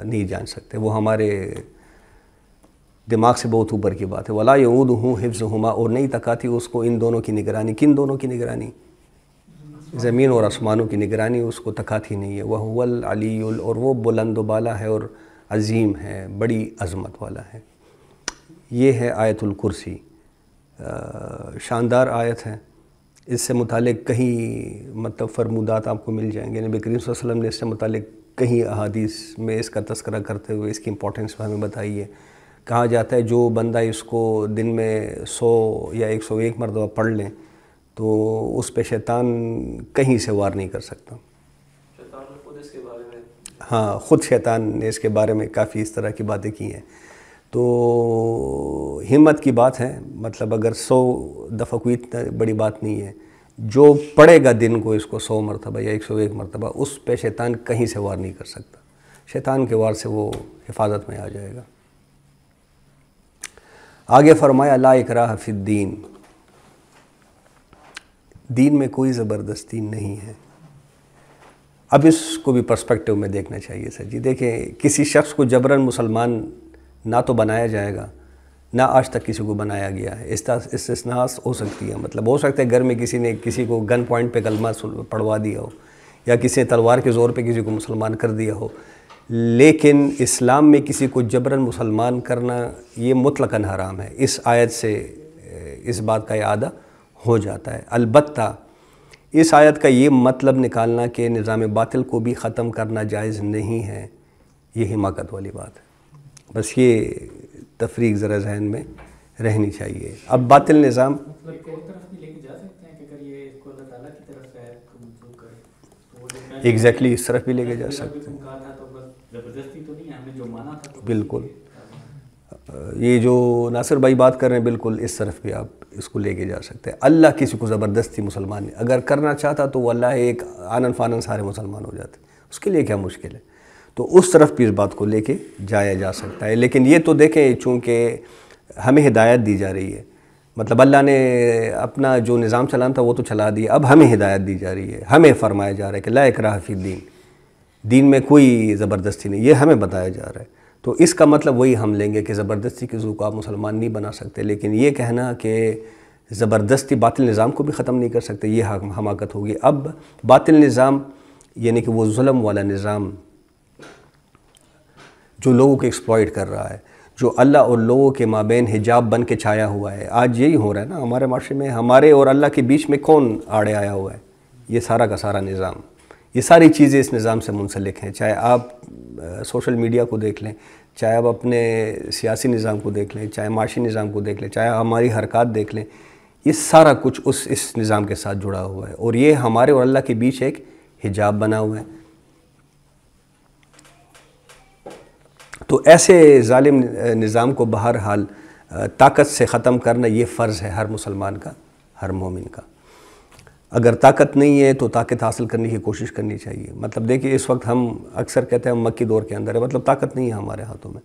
نہیں جان سکتے، وہ ہمارے دماغ سے بہت اوپر کی بات ہے۔ وَلَا يَعُودُهُ حِفْظُهُمَا، اور نہیں تکاتی اس کو ان دونوں کی نگرانی۔ کن دونوں کی نگرانی؟ زمین اور آسمانوں کی نگرانی اس کو تکاتی نہیں ہے۔ وَهُوَ الْعَلِيُّ، اور وہ بلند و بالا ہے اور عظیم ہے، بڑی عظمت والا ہے۔ یہ ہے آیت الکرسی، شاندار آیت ہے۔ اس سے متعلق کہیں مطلب فرمودات آپ کو مل جائیں گے۔ نبی کریم صلی اللہ علیہ وسلم نے اس سے متعلق کہیں احادیث میں اس کا تذکرہ کرتے ہوئے اس کی امپورٹنس ہمیں بتائی ہے۔ کہا جاتا ہے جو بندہ اس کو دن میں 100 یا 101 مرتبہ پڑھ لیں تو اس پہ شیطان کہیں سے وار نہیں کر سکتا۔ شیطان نے خود اس کے بارے میں، ہاں خود شیطان نے اس کے بارے میں کافی اس طرح کی باتیں کی ہیں۔ تو ہمت کی بات ہے، مطلب اگر 100 دفعہ کوئی اتنا بڑی بات نہیں ہے، جو پڑھے گا دن کو اس کو 100 مرتبہ یا 101 مرتبہ، اس پہ شیطان کہیں سے وار نہیں کر سکتا، شیطان کے وار سے وہ حفاظت میں آ جائے گا۔ آگے فرمایا لا اکراہ فی الدین، دین میں کوئی زبردستی نہیں ہے۔ اب اس کو بھی پرسپیکٹیو میں دیکھنا چاہیے سر جی۔ دیکھیں، کسی شخص کو جبراً مسلمان نہ تو بنایا جائے گا، نہ آج تک کسی کو بنایا گیا ہے۔ استثناء ہو سکتی ہے، مطلب ہو سکتا ہے گھر میں کسی نے کسی کو گن پوائنٹ پہ کلمہ پڑھوا دیا ہو، یا کسی نے تلوار کے زور پہ کسی کو مسلمان کر دیا ہو، لیکن اسلام میں کسی کو جبراً مسلمان کرنا یہ مطلقاً حرام ہے۔ اس آیت سے اس بات کا اعادہ ہو جاتا ہے۔ البتہ اس آیت کا یہ مطلب نکالنا کہ نظام باطل کو بھی ختم کرنا جائز نہیں ہے، یہ حماقت والی بات ہے۔ بس یہ تفریق ذرا ذہن میں رہنی چاہیے۔ اب باطل نظام مطلب کہ طرف بھی لے کے جا سکتے ہیں کہ اگر یہ اس کو اللہ تعالیٰ کی طرف سے آیت کو منسوخ کرے تو وہ ایگزیکٹلی اس طرف بھی لے کے جا سکتے ہیں۔ کہا تھا تو بس زبردستی تو نہیں ہے، ہم نے جو مانا تھا تو بالکل، یہ جو ناصر بھائی بات کر رہے ہیں بالکل اس طرف بھی آپ اس کو لے کے جا سکتے ہیں۔ اللہ کسی کو زبردستی مسلمان نہیں، اگر کرنا چاہتا تو وہ اللہ ایک آنن فانن سارے مسلمان ہو جاتے، اس کے لیے کیا مشکل ہے؟ تو اس طرف بھی اس بات کو لے کے جایا جا سکتا ہے۔ لیکن یہ تو دیکھیں، چونکہ ہمیں ہدایت دی جا رہی ہے، مطلب اللہ نے اپنا جو نظام چلانا تھا وہ تو چلا دیا، اب ہمیں ہدایت دی جا رہی ہے، ہمیں فرمایا جا رہا ہے کہ لا اکراہ فی الدین، دین میں کوئی زبردستی نہیں، یہ ہمیں بتایا جا رہا ہے۔ تو اس کا مطلب وہی ہم لیں گے کہ زبردستی کے ذریعے کو آپ مسلمان نہیں بنا سکتے، لیکن یہ کہنا کہ زبردستی باطل نظام کو بھی ختم نہیں کر سکتے، یہ حماقت ہوگی۔ اب باطل نظام یعنی کہ وہ ظلم والا نظام جو لوگوں کو ایکسپلائٹ کر رہا ہے، جو اللہ اور لوگوں کے مابین حجاب بن کے چھایا ہوا ہے، آج یہی ہو رہا ہے نا ہمارے معاشرے میں۔ ہمارے اور اللہ کے بیچ میں کون آڑے آیا ہوا ہے؟ یہ سارا کا سارا نظام، یہ ساری چیزیں اس نظام سے منسلک ہیں، چاہے آپ سوشل میڈیا کو دیکھ لیں، چاہے آپ اپنے سیاسی نظام کو دیکھ لیں، چاہے معاشی نظام کو دیکھ لیں، چاہے ہماری حرکات دیکھ لیں، یہ سارا کچھ اس نظام کے ساتھ جڑا ہوا ہے، اور یہ ہمارے اور اللہ کے بیچ ایک حجاب بنا ہوا ہے۔ تو ایسے ظالم نظام کو بہرحال طاقت سے ختم کرنا یہ فرض ہے ہر مسلمان کا، ہر مومن کا۔ اگر طاقت نہیں ہے تو طاقت حاصل کرنے کی کوشش کرنی چاہیے۔ مطلب دیکھیے اس وقت ہم اکثر کہتے ہیں ہم مکی دور کے اندر ہے، مطلب طاقت نہیں ہے ہمارے ہاتھوں میں،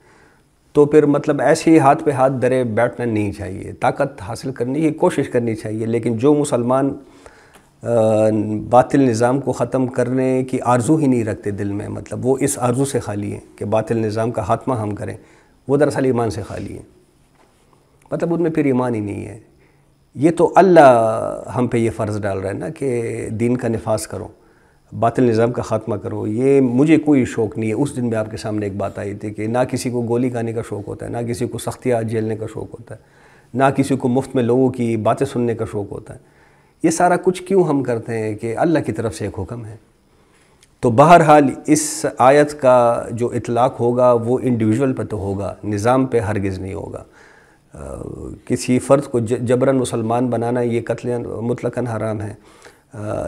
تو پھر مطلب ایسے ہی ہاتھ پہ ہاتھ دھرے بیٹھنا نہیں چاہیے، طاقت حاصل کرنے کی کوشش کرنی چاہیے۔ لیکن جو مسلمان باطل نظام کو ختم کرنے کی آرزو ہی نہیں رکھتے دل میں، مطلب وہ اس آرزو سے خالی ہیں کہ باطل نظام کا خاتمہ ہم کریں، وہ دراصل ایمان سے خالی ہیں، مطلب ان میں پھر ایمان ہی نہیں ہے۔ یہ تو اللہ ہم پہ یہ فرض ڈال رہا ہے نا کہ دین کا نفاذ کرو، باطل نظام کا خاتمہ کرو۔ یہ مجھے کوئی شوق نہیں ہے۔ اس دن بھی آپ کے سامنے ایک بات آئی تھی کہ نہ کسی کو گولی کھانے کا شوق ہوتا ہے، نہ کسی کو سختیاں جھیلنے کا شوق ہوتا ہے، نہ کسی کو مفت میں لوگوں کی باتیں سننے کا شوق ہوتا ہے۔ یہ سارا کچھ کیوں ہم کرتے ہیں؟ کہ اللہ کی طرف سے ایک حکم ہے۔ تو بہرحال اس آیت کا جو اطلاق ہوگا وہ انڈیویجول پہ تو ہوگا، نظام پہ ہرگز نہیں ہوگا۔ کسی فرد کو جبراً مسلمان بنانا یہ قتل مطلقاً حرام ہے،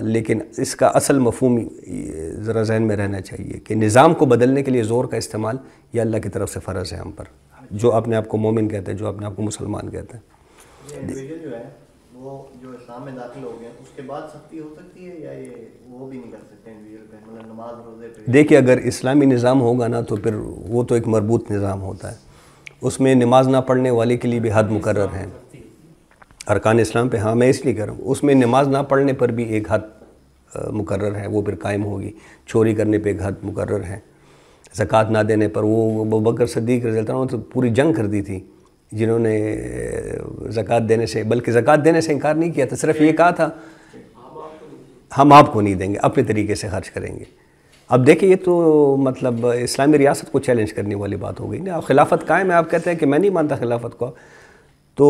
لیکن اس کا اصل مفہوم ذرا ذہن میں رہنا چاہیے کہ نظام کو بدلنے کے لیے زور کا استعمال یہ اللہ کی طرف سے فرض ہے ہم پر، جو اپنے آپ کو مومن کہتے ہیں، جو اپنے آپ کو مسلمان کہتے ہیں۔ یہ انڈیویجول جو ہے وہ جو اسلام میں داخل ہو گئے اس کے بعد سختی ہو سکتی ہے یا یہ وہ بھی نہیں کر سکتے انڈیویجول پہ، مطلب نماز روزے پہ؟ دیکھیے اگر اسلامی نظام ہوگا نا تو پھر وہ تو ایک مربوط نظام ہوتا ہے، اس میں نماز نہ پڑھنے والے کے لیے بھی حد مقرر ہیں ارکان اسلام پہ۔ ہاں میں اس لیے کہہ رہا ہوں اس میں نماز نہ پڑھنے پر بھی ایک حد مقرر ہے، وہ پھر قائم ہوگی۔ چوری کرنے پہ ایک حد مقرر ہے، زکوٰۃ نہ دینے پر وہ ابوبکر صدیق رضی اللہ عنہ تو پوری جنگ کر دی تھی جنہوں نے زکوٰۃ دینے سے، بلکہ زکوٰۃ دینے سے انکار نہیں کیا تھا، صرف یہ کہا تھا ہم آپ کو نہیں دیں گے، اپنے طریقے سے خرچ کریں گے۔ اب دیکھیں یہ تو مطلب اسلامی ریاست کو چیلنج کرنے والی بات ہو گئی نا۔ خلافت قائم ہے، آپ کہتے ہیں کہ میں نہیں مانتا خلافت کو، تو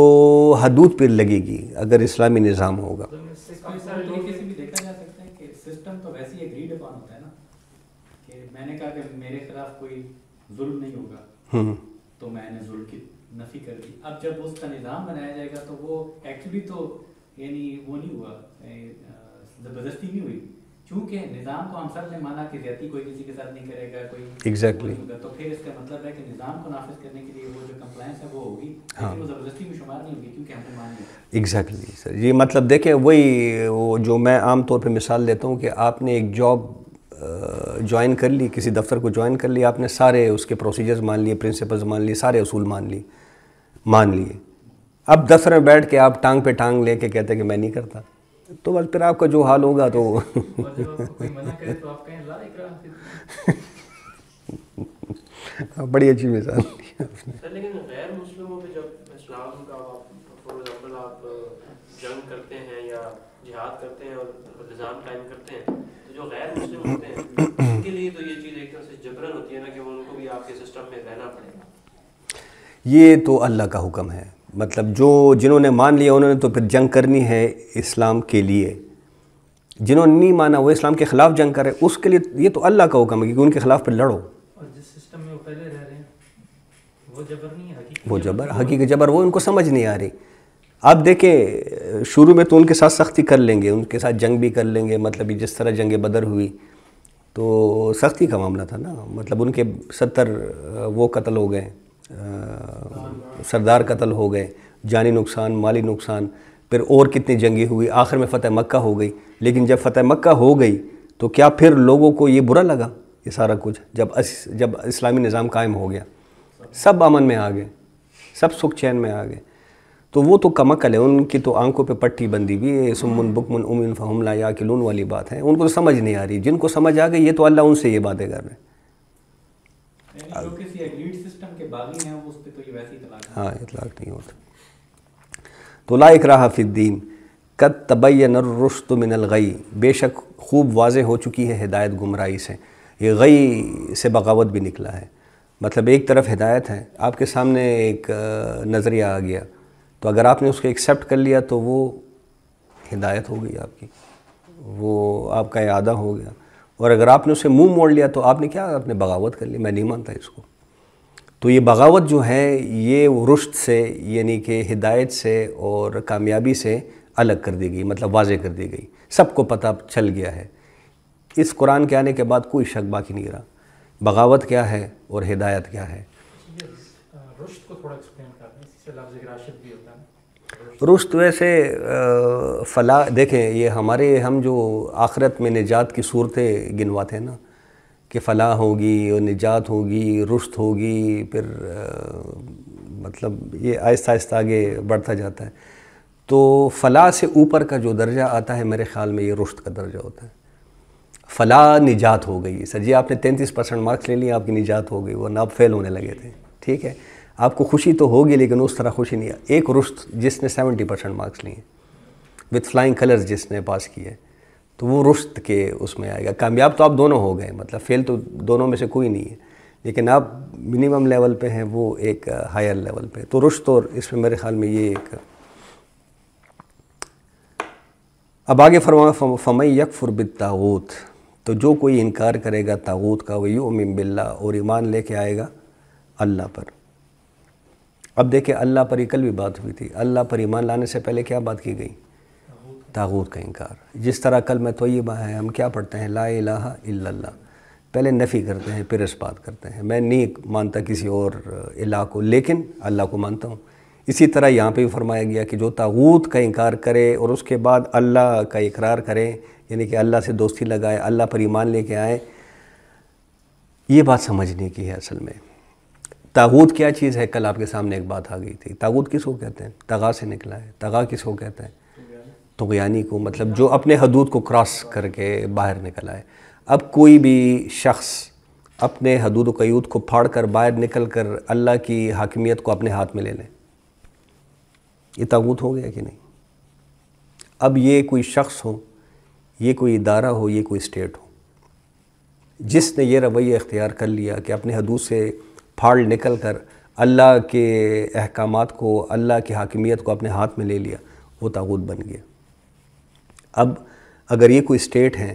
حدود پھر لگے گی اگر اسلامی نظام ہوگا۔ طریقے سے بھی دیکھا جا سکتا ہے کہ سسٹم تو ویسے ہی ایگریڈ اپان ہوتا ہے نا، کہ میں نے کہا کہ میرے خلاف کوئی ظلم نہیں ہوگا تو میں نے ظلم کی نفی کر دی۔ اب جب اس کا نظام بنایا جائے گا تو وہ ایکچولی تو یعنی وہ نہیں ہوا، زبردستی نہیں ہوئی، چونکہ نظام کو ہم سب نے مانا کہ زیادتی کوئی کسی کے ساتھ نہیں کرے گا، کوئی ایگزیکٹلی، تو پھر اس کا مطلب ہے کہ نظام کو نافذ کرنے کے لیے وہ جو کمپلائنس ہے وہ ہوگی، لیکن وہ زبردستی میں شمار نہیں ہوگی کیونکہ ہم نے مان لیا۔ ایگزیکٹلی سر، یہ مطلب دیکھیں وہی وہ جو میں عام طور پہ مثال دیتا ہوں کہ آپ نے ایک جاب جوائن کر لی، کسی دفتر کو جوائن کر لی، آپ نے سارے اس کے پروسیجرز مان لیے، پرنسپلز مان لیے، سارے اصول مان لیے، اب دفتر میں بیٹھ کے آپ ٹانگ پہ ٹانگ لے کے کہتے ہیں کہ میں نہیں کرتا، تو بس پھر آپ کا جو حال ہوگا تو اور جب آپ کو کوئی منع کرے تو آپ کہیں لا اکراہ فی الدین۔ بڑی اچھی مثال دی آپ نے۔ سر لیکن غیر مسلموں پہ جب اسلام کا فار ایگزامپل آپ جنگ کرتے ہیں یا جہاد کرتے ہیں اور نظام قائم کرتے ہیں، تو جو غیر مسلم ہوتے ہیں ان کے لیے تو یہ چیز ایک طرح سے جبرن ہوتی ہے نا کہ ان کو بھی آپ کے سسٹم میں رہنا پڑے گا۔ یہ تو اللہ کا حکم ہے، مطلب جنہوں نے مان لیا انہوں نے تو پھر جنگ کرنی ہے اسلام کے لیے، جنہوں نے نہیں مانا وہ اسلام کے خلاف جنگ کرے، اس کے لیے یہ تو اللہ کا حکم ہے کہ ان کے خلاف پہ لڑو۔ اور جس سسٹم میں وہ پہلے رہ رہے ہیں وہ جبر نہیں ہے، حقیقی وہ جبر، حقیقی جبر، وہ ان کو سمجھ نہیں آ رہی۔ آپ دیکھیں شروع میں تو ان کے ساتھ سختی کر لیں گے، ان کے ساتھ جنگ بھی کر لیں گے، مطلب جس طرح جنگ بدر ہوئی تو سختی کا معاملہ تھا نا، مطلب ان کے 70 وہ قتل ہو گئے، سردار قتل ہو گئے، جانی نقصان، مالی نقصان، پھر اور کتنی جنگیں ہوئی، آخر میں فتح مکہ ہو گئی۔ لیکن جب فتح مکہ ہو گئی تو کیا پھر لوگوں کو یہ برا لگا یہ سارا کچھ؟ جب اسلامی نظام قائم ہو گیا، سب امن میں آ گئے، سب سکھ چین میں آ گئے، تو وہ تو کم عقل ہے، ان کی تو آنکھوں پہ پٹی بندی بھی ہے، سمن بکمن عمی فہم لا یعقلون والی بات ہے، ان کو تو سمجھ نہیں آ رہی۔ جن کو سمجھ آ گئی یہ تو اللہ ان سے یہ باتیں کر رہے ہیں۔ جو کسی ایگریڈ سسٹم کے باغی ہیں اس پہ تو یہ ویسے ہی اطلاق ہاں اطلاق نہیں ہوتا۔ تو لا اکراہ فی الدین قد تبین الرشد من الغی، بے شک خوب واضح ہو چکی ہے ہدایت گمراہی سے۔ یہ غی سے بغاوت بھی نکلا ہے، مطلب ایک طرف ہدایت ہے، آپ کے سامنے ایک نظریہ آ گیا تو اگر آپ نے اس کو ایکسیپٹ کر لیا تو وہ ہدایت ہو گئی آپ کی، وہ آپ کا اعادہ ہو گیا، اور اگر آپ نے اسے منہ موڑ لیا تو آپ نے کیا، آپ نے بغاوت کر لی، میں نہیں مانتا اس کو۔ تو یہ بغاوت جو ہے یہ رشد سے یعنی کہ ہدایت سے اور کامیابی سے الگ کر دی گئی، مطلب واضح کر دی گئی، سب کو پتہ چل گیا ہے۔ اس قرآن کے آنے کے بعد کوئی شک باقی نہیں رہا، بغاوت کیا ہے اور ہدایت کیا ہے۔ رشد کو تھوڑا ایکسپلین کر دیں، اسی سے لفظ راشد بھی ہوتا ہے۔ رشد ویسے فلاح، دیکھیں یہ ہم جو آخرت میں نجات کی صورتیں گنواتے ہیں نا کہ فلاح ہوگی اور نجات ہوگی، رشد ہوگی، پھر مطلب یہ آہستہ آہستہ آگے بڑھتا جاتا ہے، تو فلاح سے اوپر کا جو درجہ آتا ہے میرے خیال میں یہ رشد کا درجہ ہوتا ہے۔ فلاح نجات ہو گئی، سر جی آپ نے 33% مارکس لے لیے، آپ کی نجات ہو گئی، ورنہ آپ فیل ہونے لگے تھے، ٹھیک ہے، آپ کو خوشی تو ہوگی لیکن اس طرح خوشی نہیں ہے۔ ایک رشد جس نے 70% مارکس لیے وتھ فلائنگ کلرز جس نے پاس کیے، تو وہ رشد کے اس میں آئے گا۔ کامیاب تو آپ دونوں ہو گئے، مطلب فیل تو دونوں میں سے کوئی نہیں ہے، لیکن آپ منیمم لیول پہ ہیں، وہ ایک ہائر لیول پہ، تو رشد اور اس میں میرے خیال میں یہ ایک۔ اب آگے فرمایا فَمَن یکفر بالطاغوت، تو جو کوئی انکار کرے گا طاغوت کا، وَیُؤْمِن بِاللَّہ، اور ایمان لے کے آئے گا اللہ پر۔ اب دیکھیں اللہ پر ہی کل بھی بات ہوئی تھی، اللہ پر ایمان لانے سے پہلے کیا بات کی گئی؟ طاغوت کا انکار۔ جس طرح کلمہ طیبہ ہے، ہم کیا پڑھتے ہیں؟ لا الہ الا اللہ، پہلے نفی کرتے ہیں پھر اس بات کرتے ہیں، میں نہیں مانتا کسی اور الہ کو لیکن اللہ کو مانتا ہوں۔ اسی طرح یہاں پہ بھی فرمایا گیا کہ جو طاغوت کا انکار کرے اور اس کے بعد اللہ کا اقرار کرے، یعنی کہ اللہ سے دوستی لگائے، اللہ پر ایمان لے کے آئے، یہ بات سمجھنے کی ہے اصل میں۔ طاغوت کیا چیز ہے؟ کل آپ کے سامنے ایک بات آ گئی تھی، طاغوت کس کو کہتے ہیں؟ طغا سے نکلا ہے۔ طغا کس کو کہتے ہیں؟ طغیانی کو، مطلب جو اپنے حدود کو کراس کر کے باہر نکل آئے۔ اب کوئی بھی شخص اپنے حدود و قیود کو پھاڑ کر باہر نکل کر اللہ کی حاکمیت کو اپنے ہاتھ میں لے لیں، یہ طاغوت ہو گیا کہ نہیں؟ اب یہ کوئی شخص ہو، یہ کوئی ادارہ ہو، یہ کوئی اسٹیٹ ہو، جس نے یہ رویہ اختیار کر لیا کہ اپنے حدود سے پھاڑ نکل کر اللہ کے احکامات کو، اللہ کی حاکمیت کو اپنے ہاتھ میں لے لیا، وہ طاغوت بن گیا۔ اب اگر یہ کوئی اسٹیٹ ہے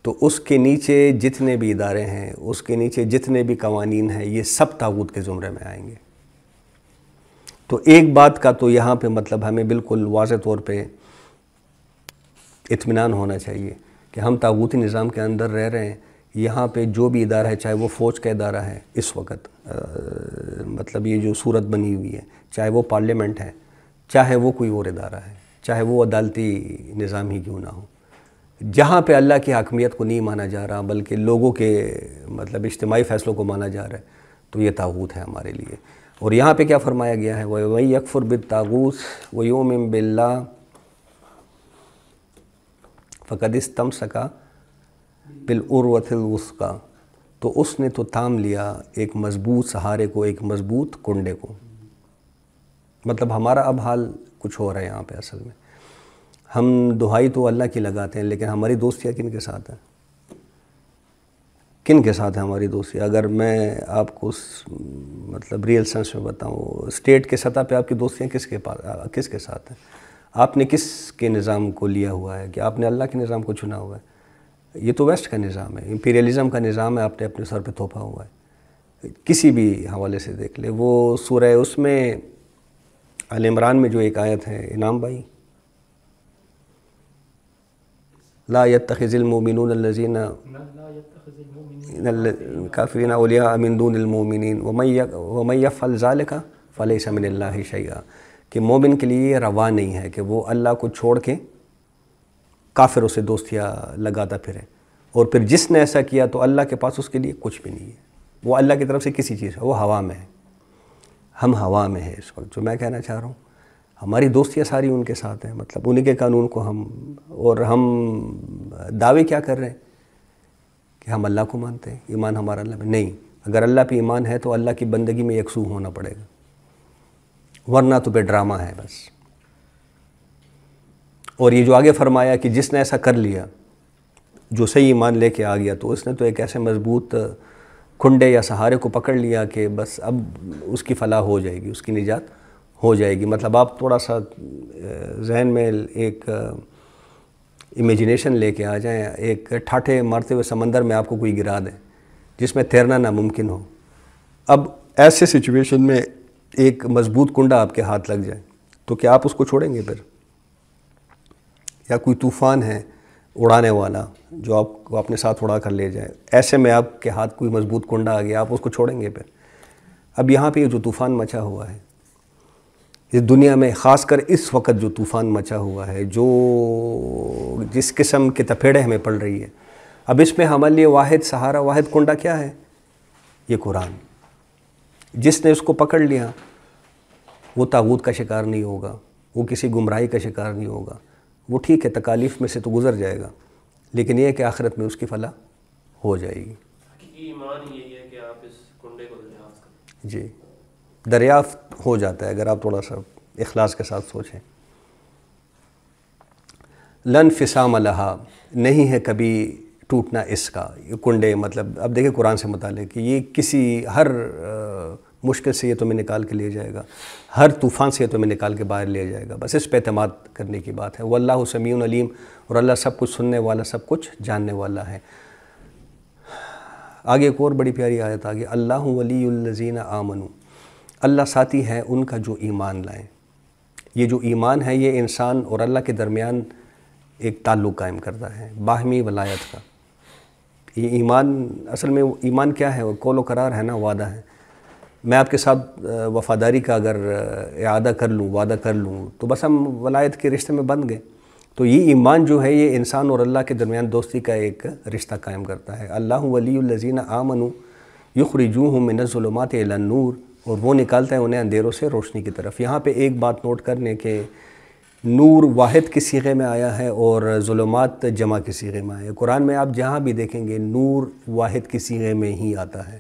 تو اس کے نیچے جتنے بھی ادارے ہیں، اس کے نیچے جتنے بھی قوانین ہیں، یہ سب طاغوت کے زمرے میں آئیں گے۔ تو ایک بات کا تو یہاں پہ مطلب ہمیں بالکل واضح طور پہ اطمینان ہونا چاہیے کہ ہم طاغوتی نظام کے اندر رہ رہے ہیں۔ یہاں پہ جو بھی ادارہ ہے، چاہے وہ فوج کا ادارہ ہے اس وقت، مطلب یہ جو صورت بنی ہوئی ہے، چاہے وہ پارلیمنٹ ہے، چاہے وہ کوئی اور ادارہ ہے، چاہے وہ عدالتی نظام ہی کیوں نہ ہو، جہاں پہ اللہ کی حاکمیت کو نہیں مانا جا رہا بلکہ لوگوں کے مطلب اجتماعی فیصلوں کو مانا جا رہا ہے، تو یہ طاغوت ہے ہمارے لیے۔ اور یہاں پہ کیا فرمایا گیا ہے؟ وَمَن يَكْفُرْ بِالطَّاغُوتِ وَيُؤْمِن بِاللَّهِ فَقَدِ اسْتَمْسَكَ بِالْعُرْوَةِ الْوُثْقَىٰ، تو اس نے تو تھام لیا ایک مضبوط سہارے کو، ایک مضبوط کنڈے کو۔ مطلب ہمارا اب حال کچھ ہو رہا ہے یہاں پہ اصل میں، ہم دہائی تو اللہ کی لگاتے ہیں، لیکن ہماری دوستیاں کن کے ساتھ ہیں؟ کن کے ساتھ ہے ہماری دوستی؟ اگر میں آپ کو مطلب ریئل سینس میں بتاؤں، اسٹیٹ کے سطح پہ آپ کی دوستیاں کس کے ساتھ ہیں؟ آپ نے کس کے نظام کو لیا ہوا ہے؟ کہ آپ نے اللہ کے نظام کو چنا ہوا ہے؟ یہ تو ویسٹ کا نظام ہے، امپیریلزم کا نظام ہے، آپ نے اپنے سر پہ تھوپا ہوا ہے، کسی بھی حوالے سے دیکھ لے۔ وہ سورہ اس میں آل عمران میں جو ایک آیت ہے، انعام بھائی، لا يتخذ المؤمنون الذين الكافرين اولیاء من دون المؤمنین ومن يفعل ذلك فليس من اللہ شیئا، کہ مومن کے لیے یہ روا نہیں ہے کہ وہ اللہ کو چھوڑ کے کافروں سے دوستیاں لگاتا پھرے، اور پھر جس نے ایسا کیا تو اللہ کے پاس اس کے لیے کچھ بھی نہیں ہے، وہ اللہ کی طرف سے کسی چیز ہے، وہ ہوا میں ہے۔ ہم ہوا میں ہیں اس وقت۔ جو میں کہنا چاہ رہا ہوں، ہماری دوستیاں ساری ان کے ساتھ ہیں، مطلب انہی کے قانون کو ہم دعوے کیا کر رہے ہیں کہ ہم اللہ کو مانتے ہیں، ایمان ہمارا اللہ میں نہیں۔ اگر اللہ پہ ایمان ہے تو اللہ کی بندگی میں یکسو ہونا پڑے گا، ورنہ تو پہ ڈرامہ ہے بس۔ اور یہ جو آگے فرمایا کہ جس نے ایسا کر لیا، جو صحیح ایمان لے کے آ گیا، تو اس نے تو ایک ایسے مضبوط کنڈے یا سہارے کو پکڑ لیا کہ بس اب اس کی فلاح ہو جائے گی، اس کی نجات ہو جائے گی۔ مطلب آپ تھوڑا سا ذہن میں ایک امیجنیشن لے کے آ جائیں، ایک ٹھاٹھے مارتے ہوئے سمندر میں آپ کو کوئی گرا دے جس میں تیرنا ناممکن ہو۔ اب ایسے سچویشن میں ایک مضبوط کنڈا آپ کے ہاتھ لگ جائے تو کیا آپ اس کو چھوڑیں گے پھر؟ یا کوئی طوفان ہے اڑانے والا جو آپ کو اپنے ساتھ اڑا کر لے جائے، ایسے میں آپ کے ہاتھ کوئی مضبوط کنڈا آ گیا، آپ اس کو چھوڑیں گے پھر؟ اب یہاں پہ یہ جو طوفان مچا ہوا ہے اس دنیا میں، خاص کر اس وقت جو طوفان مچا ہوا ہے، جس قسم کے تپیڑے ہمیں پڑ رہی ہے، اب اس میں ہمارے لیے واحد سہارا، واحد کنڈا کیا ہے؟ یہ قرآن۔ جس نے اس کو پکڑ لیا وہ طاغوت کا شکار نہیں ہوگا، وہ کسی گمراہی کا شکار نہیں ہوگا، وہ ٹھیک ہے تکالیف میں سے تو گزر جائے گا، لیکن یہ کہ آخرت میں اس کی فلاح ہو جائے گی۔ حقیقی ایمان یہی ہے کہ آپ اس کنڈے کو دریافت کریں۔ جی، دریافت ہو جاتا ہے اگر آپ تھوڑا سا اخلاص کے ساتھ سوچیں۔ لن فسام لہا، نہیں ہے کبھی ٹوٹنا اس کا، یہ کنڈے مطلب اب دیکھیں قرآن سے متعلق کہ یہ کسی ہر مشکل سے یہ تمہیں نکال کے لے جائے گا، ہر طوفان سے یہ تمہیں نکال کے باہر لے جائے گا، بس اس پہ اعتماد کرنے کی بات ہے۔ واللہ سمیع علیم، اور اللہ سب کچھ سننے والا، سب کچھ جاننے والا ہے۔ آگے ایک اور بڑی پیاری آیت آگے، اللہ ولی الذین آمنوا، اللہ ساتھی ہے ان کا جو ایمان لائیں۔ یہ جو ایمان ہے یہ انسان اور اللہ کے درمیان ایک تعلق قائم کرتا ہے، باہمی ولایت کا۔ یہ ایمان اصل میں ایمان کیا ہے؟ وہ قول و قرار ہے نا، وعدہ ہے۔ میں آپ کے ساتھ وفاداری کا اگر اعادہ کر لوں، وعدہ کر لوں، تو بس ہم ولایت کے رشتے میں بند گئے۔ تو یہ ایمان جو ہے یہ انسان اور اللہ کے درمیان دوستی کا ایک رشتہ قائم کرتا ہے۔ اللہ ولی الذین آمنوا یخرجوہم من الظلمات الی النور، اور وہ نکالتا ہے انہیں اندھیروں سے روشنی کی طرف۔ یہاں پہ ایک بات نوٹ کرنے کہ نور واحد کی صیغے میں آیا ہے اور ظلمات جمع کی صیغے میں آیا ہے۔ قرآن میں آپ جہاں بھی دیکھیں گے نور واحد کی صیغے میں ہی آتا ہے،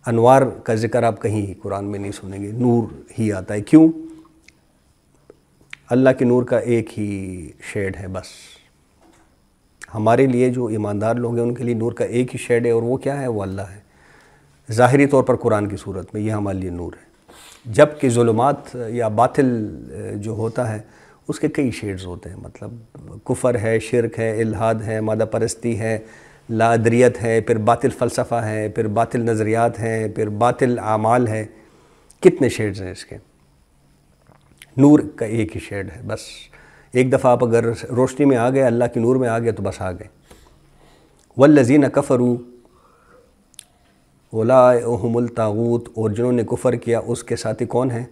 انوار کا ذکر آپ کہیں قرآن میں نہیں سنیں گے، نور ہی آتا ہے۔ کیوں؟ اللہ کے نور کا ایک ہی شیڈ ہے بس۔ ہمارے لیے جو ایماندار لوگ ہیں ان کے لیے نور کا ایک ہی شیڈ ہے، اور وہ کیا ہے؟ وہ اللہ ہے، ظاہری طور پر قرآن کی صورت میں یہ ہمارے لیے نور ہے۔ جبکہ ظلمات یا باطل جو ہوتا ہے اس کے کئی شیڈز ہوتے ہیں، مطلب کفر ہے، شرک ہے، الحاد ہے، مادہ پرستی ہے، لا ادریت ہے، پھر باطل فلسفہ ہے، پھر باطل نظریات ہیں، پھر باطل اعمال ہے، کتنے شیڈز ہیں اس کے۔ نور کا ایک ہی شیڈ ہے بس۔ ایک دفعہ آپ اگر روشنی میں آ گئے، اللہ کی نور میں آ گئے تو بس آ گئے۔ والذین کفروا اولئک هم الطاغوت، اور جنہوں نے کفر کیا اس کے ساتھی کون ہیں؟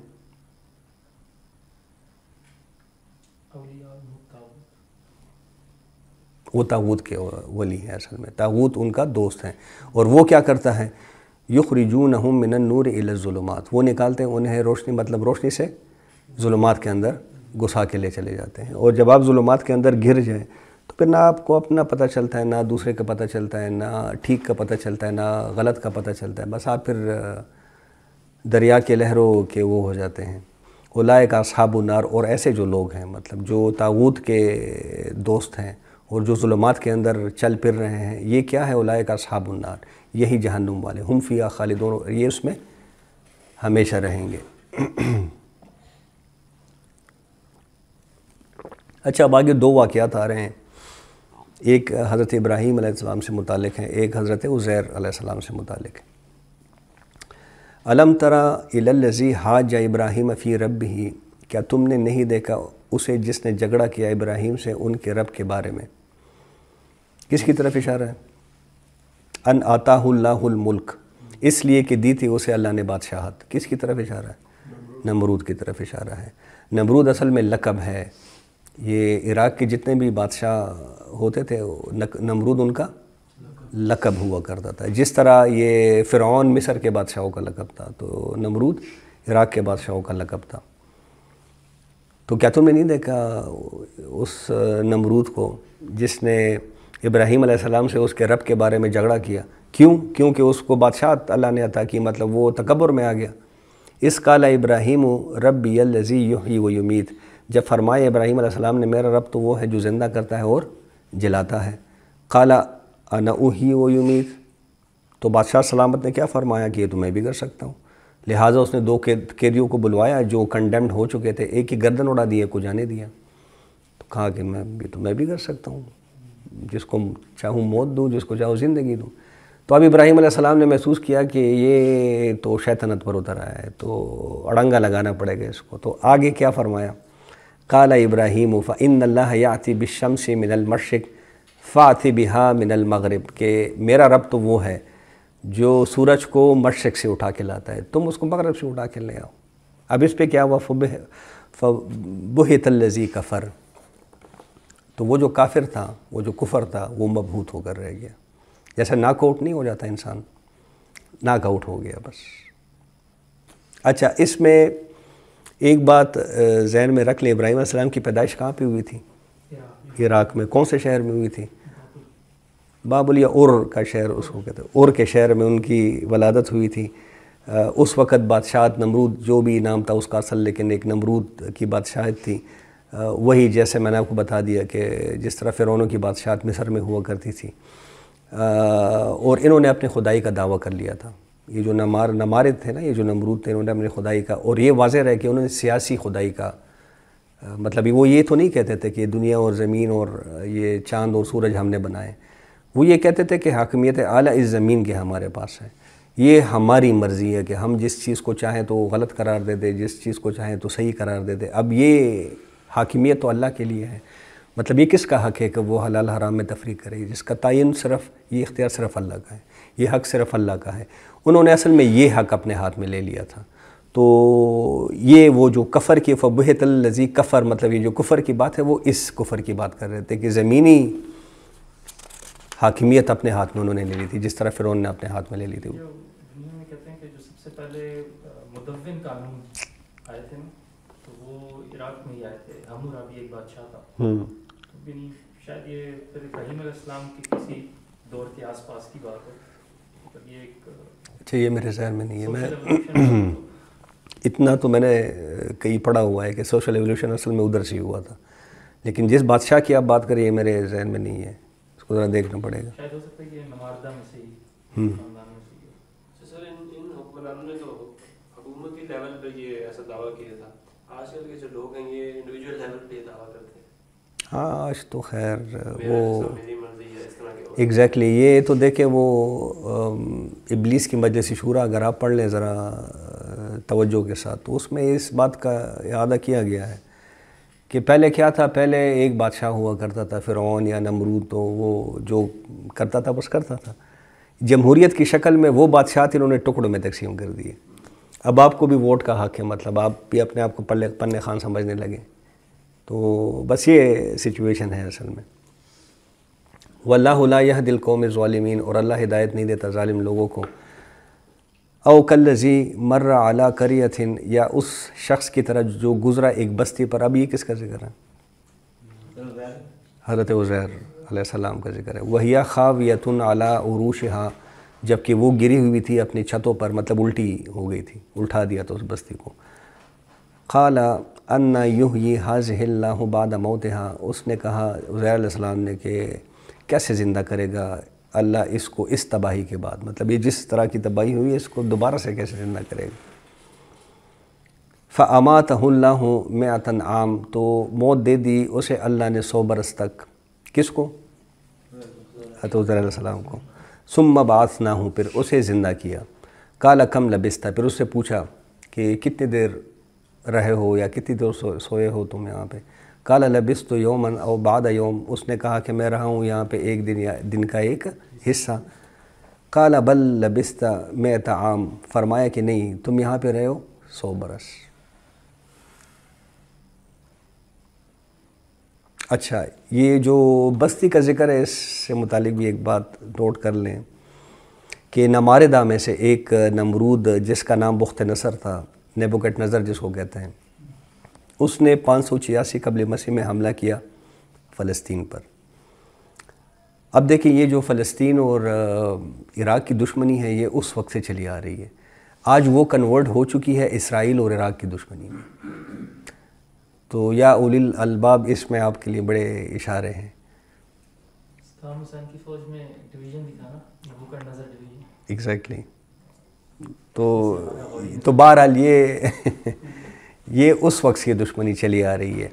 وہ طاغوت کے ولی ہیں، اصل میں طاغوت ان کا دوست ہیں۔ اور وہ کیا کرتا ہے؟ یخرجونہم من النور الی الظلمات، وہ نکالتے ہیں انہیں روشنی، مطلب روشنی سے ظلمات کے اندر گھسا کے لے چلے جاتے ہیں. اور جب آپ ظلمات کے اندر گر جائیں تو پھر نہ آپ کو اپنا پتہ چلتا ہے، نہ دوسرے کا پتہ چلتا ہے، نہ ٹھیک کا پتہ چلتا ہے، نہ غلط کا پتہ چلتا ہے. بس آپ پھر دریا کے لہروں کے وہ ہو جاتے ہیں. اولئک اصحاب النار، اور ایسے جو لوگ ہیں مطلب جو طاغوت کے دوست ہیں اور جو ظلمات کے اندر چل پھر رہے ہیں، یہ کیا ہے؟ اولئک اصحاب النار، یہی جہنم والے، ہم فیہا خالدون، یہ اس میں ہمیشہ رہیں گے. اچھا، اب آگے دو واقعات آ رہے ہیں. ایک حضرت ابراہیم علیہ السلام سے متعلق ہے، ایک حضرت عزیر علیہ السلام سے متعلق ہے. الم تری الی الذی حاج ابراہیم فی ربہ، کیا تم نے نہیں دیکھا اسے جس نے جھگڑا کیا ابراہیم سے ان کے رب کے بارے میں؟ کس کی طرف اشارہ ہے؟ ان آتاہ اللہ الملک، اس لیے کہ دی تھی اسے اللہ نے بادشاہت. کس کی طرف اشارہ ہے؟ نمرود کی طرف اشارہ ہے. نمرود اصل میں لقب ہے. یہ عراق کے جتنے بھی بادشاہ ہوتے تھے نمرود ان کا لقب ہوا کرتا تھا. جس طرح یہ فرعون مصر کے بادشاہوں کا لقب تھا، تو نمرود عراق کے بادشاہوں کا لقب تھا. تو کیا تم نے نہیں دیکھا اس نمرود کو جس نے ابراہیم علیہ السلام سے اس کے رب کے بارے میں جھگڑا کیا؟ کیونکہ اس کو بادشاہت اللہ نے عطا کی، مطلب وہ تکبر میں آ گیا. اس قال ابراہیم ربی الذی یحیی و یمیت، جب فرمایا ابراہیم علیہ السلام نے میرا رب تو وہ ہے جو زندہ کرتا ہے اور جلاتا ہے. قال انا احیی و یمیت، تو بادشاہ سلامت نے کیا فرمایا کہ یہ تو میں بھی کر سکتا ہوں. لہٰذا اس نے دو قیدیوں کو بلوایا جو کنڈیمڈ ہو چکے تھے، ایک کی گردن اڑا دی، ایک کو جانے دیا. تو کہا کہ میں بھی کر سکتا ہوں، جس کو چاہوں موت دوں، جس کو چاہوں زندگی دوں. تو اب ابراہیم علیہ السلام نے محسوس کیا کہ یہ تو شیطنت پر اتر آیا ہے، تو اڑنگا لگانا پڑے گا اس کو. تو آگے کیا فرمایا؟ قال ابراہیم فإن اللہ یأتی بالشمس من المشرق فأت بہا من المغرب، کہ میرا رب تو وہ ہے جو سورج کو مشرق سے اٹھا کے لاتا ہے، تم اس کو مغرب سے اٹھا کے لے آؤ. اب اس پہ کیا ہوا؟ فبہت الذی کفر، تو وہ جو کافر تھا، وہ جو کفر تھا، وہ مبہوت ہو کر رہ گیا. جیسے ناک آؤٹ نہیں ہو جاتا انسان، ناک آؤٹ ہو گیا بس. اچھا، اس میں ایک بات ذہن میں رکھ لیں، ابراہیم علیہ السلام کی پیدائش کہاں پہ ہوئی تھی؟ عراق میں. کون سے شہر میں ہوئی تھی؟ بابل یا اور کا شہر اس کو کہتے ہیں، اور کے شہر میں ان کی ولادت ہوئی تھی. اس وقت بادشاہت نمرود جو بھی نام تھا اس کا اصل، لیکن ایک نمرود کی بادشاہت تھی. وہی جیسے میں نے آپ کو بتا دیا کہ جس طرح فرعونوں کی بادشاہت مصر میں ہوا کرتی تھی. اور انہوں نے اپنے خدائی کا دعویٰ کر لیا تھا. یہ جو نمارد تھے نا، یہ جو نمرود تھے، انہوں نے اپنے خدائی کا، اور یہ واضح رہے کہ انہوں نے سیاسی خدائی کا، مطلب وہ یہ تو نہیں کہتے تھے کہ دنیا اور زمین اور یہ چاند اور سورج ہم نے بنائے. وہ یہ کہتے تھے کہ حاکمیت اعلیٰ اس زمین کے ہمارے پاس ہے، یہ ہماری مرضی ہے کہ ہم جس چیز کو چاہیں تو غلط قرار دے دیں، جس چیز کو چاہیں تو صحیح قرار دے دیں. اب یہ حاکمیت تو اللہ کے لیے ہے. مطلب یہ کس کا حق ہے کہ وہ حلال حرام میں تفریق کرے؟ جس کا تعین صرف، یہ اختیار صرف اللہ کا ہے، یہ حق صرف اللہ کا ہے. انہوں نے اصل میں یہ حق اپنے ہاتھ میں لے لیا تھا. تو یہ وہ جو کفر کی فبہت الذی کفر، مطلب یہ جو کفر کی بات ہے وہ اس کفر کی بات کر رہے تھے کہ زمینی حاکمیت اپنے ہاتھ میں انہوں نے لے لی تھی، جس طرح فرعون نے اپنے ہاتھ میں لے لی تھی. دنیا میں کہتے ہیں کہ جو سب سے پہلے مدون قانون آئے تھے نا، تو وہ عراق میں ہی آئے تھے. حمورابی ایک بادشاہ تھا. شاید یہ پھر ابراہیم علیہ السلام کی کسی دور کے آس پاس کی بات ہے. یہ ایک اچھا، یہ میرے ذہن میں نہیں ہے. میں اتنا تو میں نے کہیں پڑھا ہوا ہے کہ سوشل ایولیوشن اصل میں ادھر سے ہی ہوا تھا، لیکن جس بادشاہ کی آپ بات کریے میرے ذہن میں نہیں ہے، اس کو ذرا دیکھنا پڑے گا. شاید ہو سکتا ہے کہ نماردہ میں سے ہی خاندان میں سے ہی. سر ان حکمرانوں نے تو حکومتی لیول پہ یہ ایسا دعویٰ کیا تھا. آج کل کے جو لوگ ہیں یہ انڈیویجول لیول پہ یہ دعویٰ کرتے ہیں. ہاں، آج تو خیر وہ ایگزیکٹلی یہ تو دیکھیں، وہ ابلیس کی مجلس شورا اگر آپ پڑھ لیں ذرا توجہ کے ساتھ، تو اس میں اس بات کا اعادہ کیا گیا ہے کہ پہلے کیا تھا. پہلے ایک بادشاہ ہوا کرتا تھا، فرعون یا نمرود، تو وہ جو کرتا تھا بس کرتا تھا. جمہوریت کی شکل میں وہ بادشاہت انہوں نے ٹکڑوں میں تقسیم کر دیے. اب آپ کو بھی ووٹ کا حق ہے، مطلب آپ بھی اپنے آپ کو پنے خان سمجھنے لگے. تو بس یہ سچویشن ہے اصل میں. واللہ لا یہدی القوم الظالمین، اور اللہ ہدایت نہیں دیتا ظالم لوگوں کو. او کلذی مر علی قریۃ، یا اس شخص کی طرح جو گزرا ایک بستی پر. اب یہ کس کا ذکر ہے؟ حضرت عزیر علیہ السلام کا ذکر ہے. وہی خاویۃ علی عروشہا، جبکہ وہ گری ہوئی تھی اپنی چھتوں پر، مطلب الٹی ہو گئی تھی، الٹا دیا تھا اس بستی کو. قال انا یحیی ھذہ اللہ بعد موتہا، اس نے کہا عزیر علیہ السلام نے کہ کیسے زندہ کرے گا اللہ اس کو اس تباہی کے بعد، مطلب یہ جس طرح کی تباہی ہوئی ہے اس کو دوبارہ سے کیسے زندہ کرے گا. فاماتہ اللہ مئۃ عام، تو موت دے دی اسے اللہ نے 100 برس تک. کس کو؟ حضرت عزیر علیہ السلام کو. ثم بعثناہ، پھر اسے زندہ کیا. قال کم لبثت، پھر اس سے پوچھا کہ کتنی دیر رہے ہو یا کتنی دیر سوئے ہو تم یہاں پہ. قال لبثت یوما او بعد یوم، اس نے کہا کہ میں رہا ہوں یہاں پہ ایک دن یا دن کا ایک حصہ. قال بل لبثت مئۃ عام، فرمایا کہ نہیں تم یہاں پہ رہے ہو 100 برس. اچھا، یہ جو بستی کا ذکر ہے اس سے متعلق بھی ایک بات نوٹ کر لیں کہ نماردہ میں سے ایک نمرود جس کا نام بخت نصر تھا، نیبوکڈ نظر جس کو کہتے ہیں، اس نے 586 قبل مسیح میں حملہ کیا فلسطین پر. اب دیکھیں یہ جو فلسطین اور عراق کی دشمنی ہے یہ اس وقت سے چلی آ رہی ہے. آج وہ کنورٹ ہو چکی ہے اسرائیل اور عراق کی دشمنی میں. تو یا اولی الالباب اس میں آپ کے لیے بڑے اشارے ہیں. صدام حسین کی فوج میں ڈویژن دکھا نا، نیبوکڈ نظر ڈویژن. ایگزیکٹلی. تو بہرحال یہ اس وقت کی دشمنی چلی آ رہی ہے.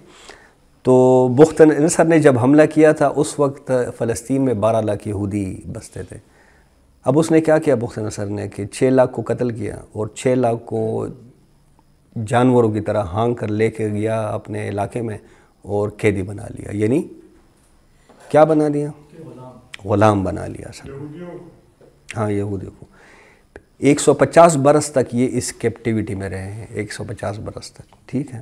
تو بخت نصر نے جب حملہ کیا تھا اس وقت فلسطین میں 12 لاکھ یہودی بستے تھے. اب اس نے کیا کیا بخت نصر نے کہ 6 لاکھ کو قتل کیا اور 6 لاکھ کو جانوروں کی طرح ہانگ کر لے کے گیا اپنے علاقے میں اور قیدی بنا لیا. یعنی کیا بنا لیا؟ غلام بنا لیا سر. ہاں یہودیوں کو. 150 برس تک یہ اس کیپٹیوٹی میں رہے ہیں، 150 برس تک. ٹھیک ہے.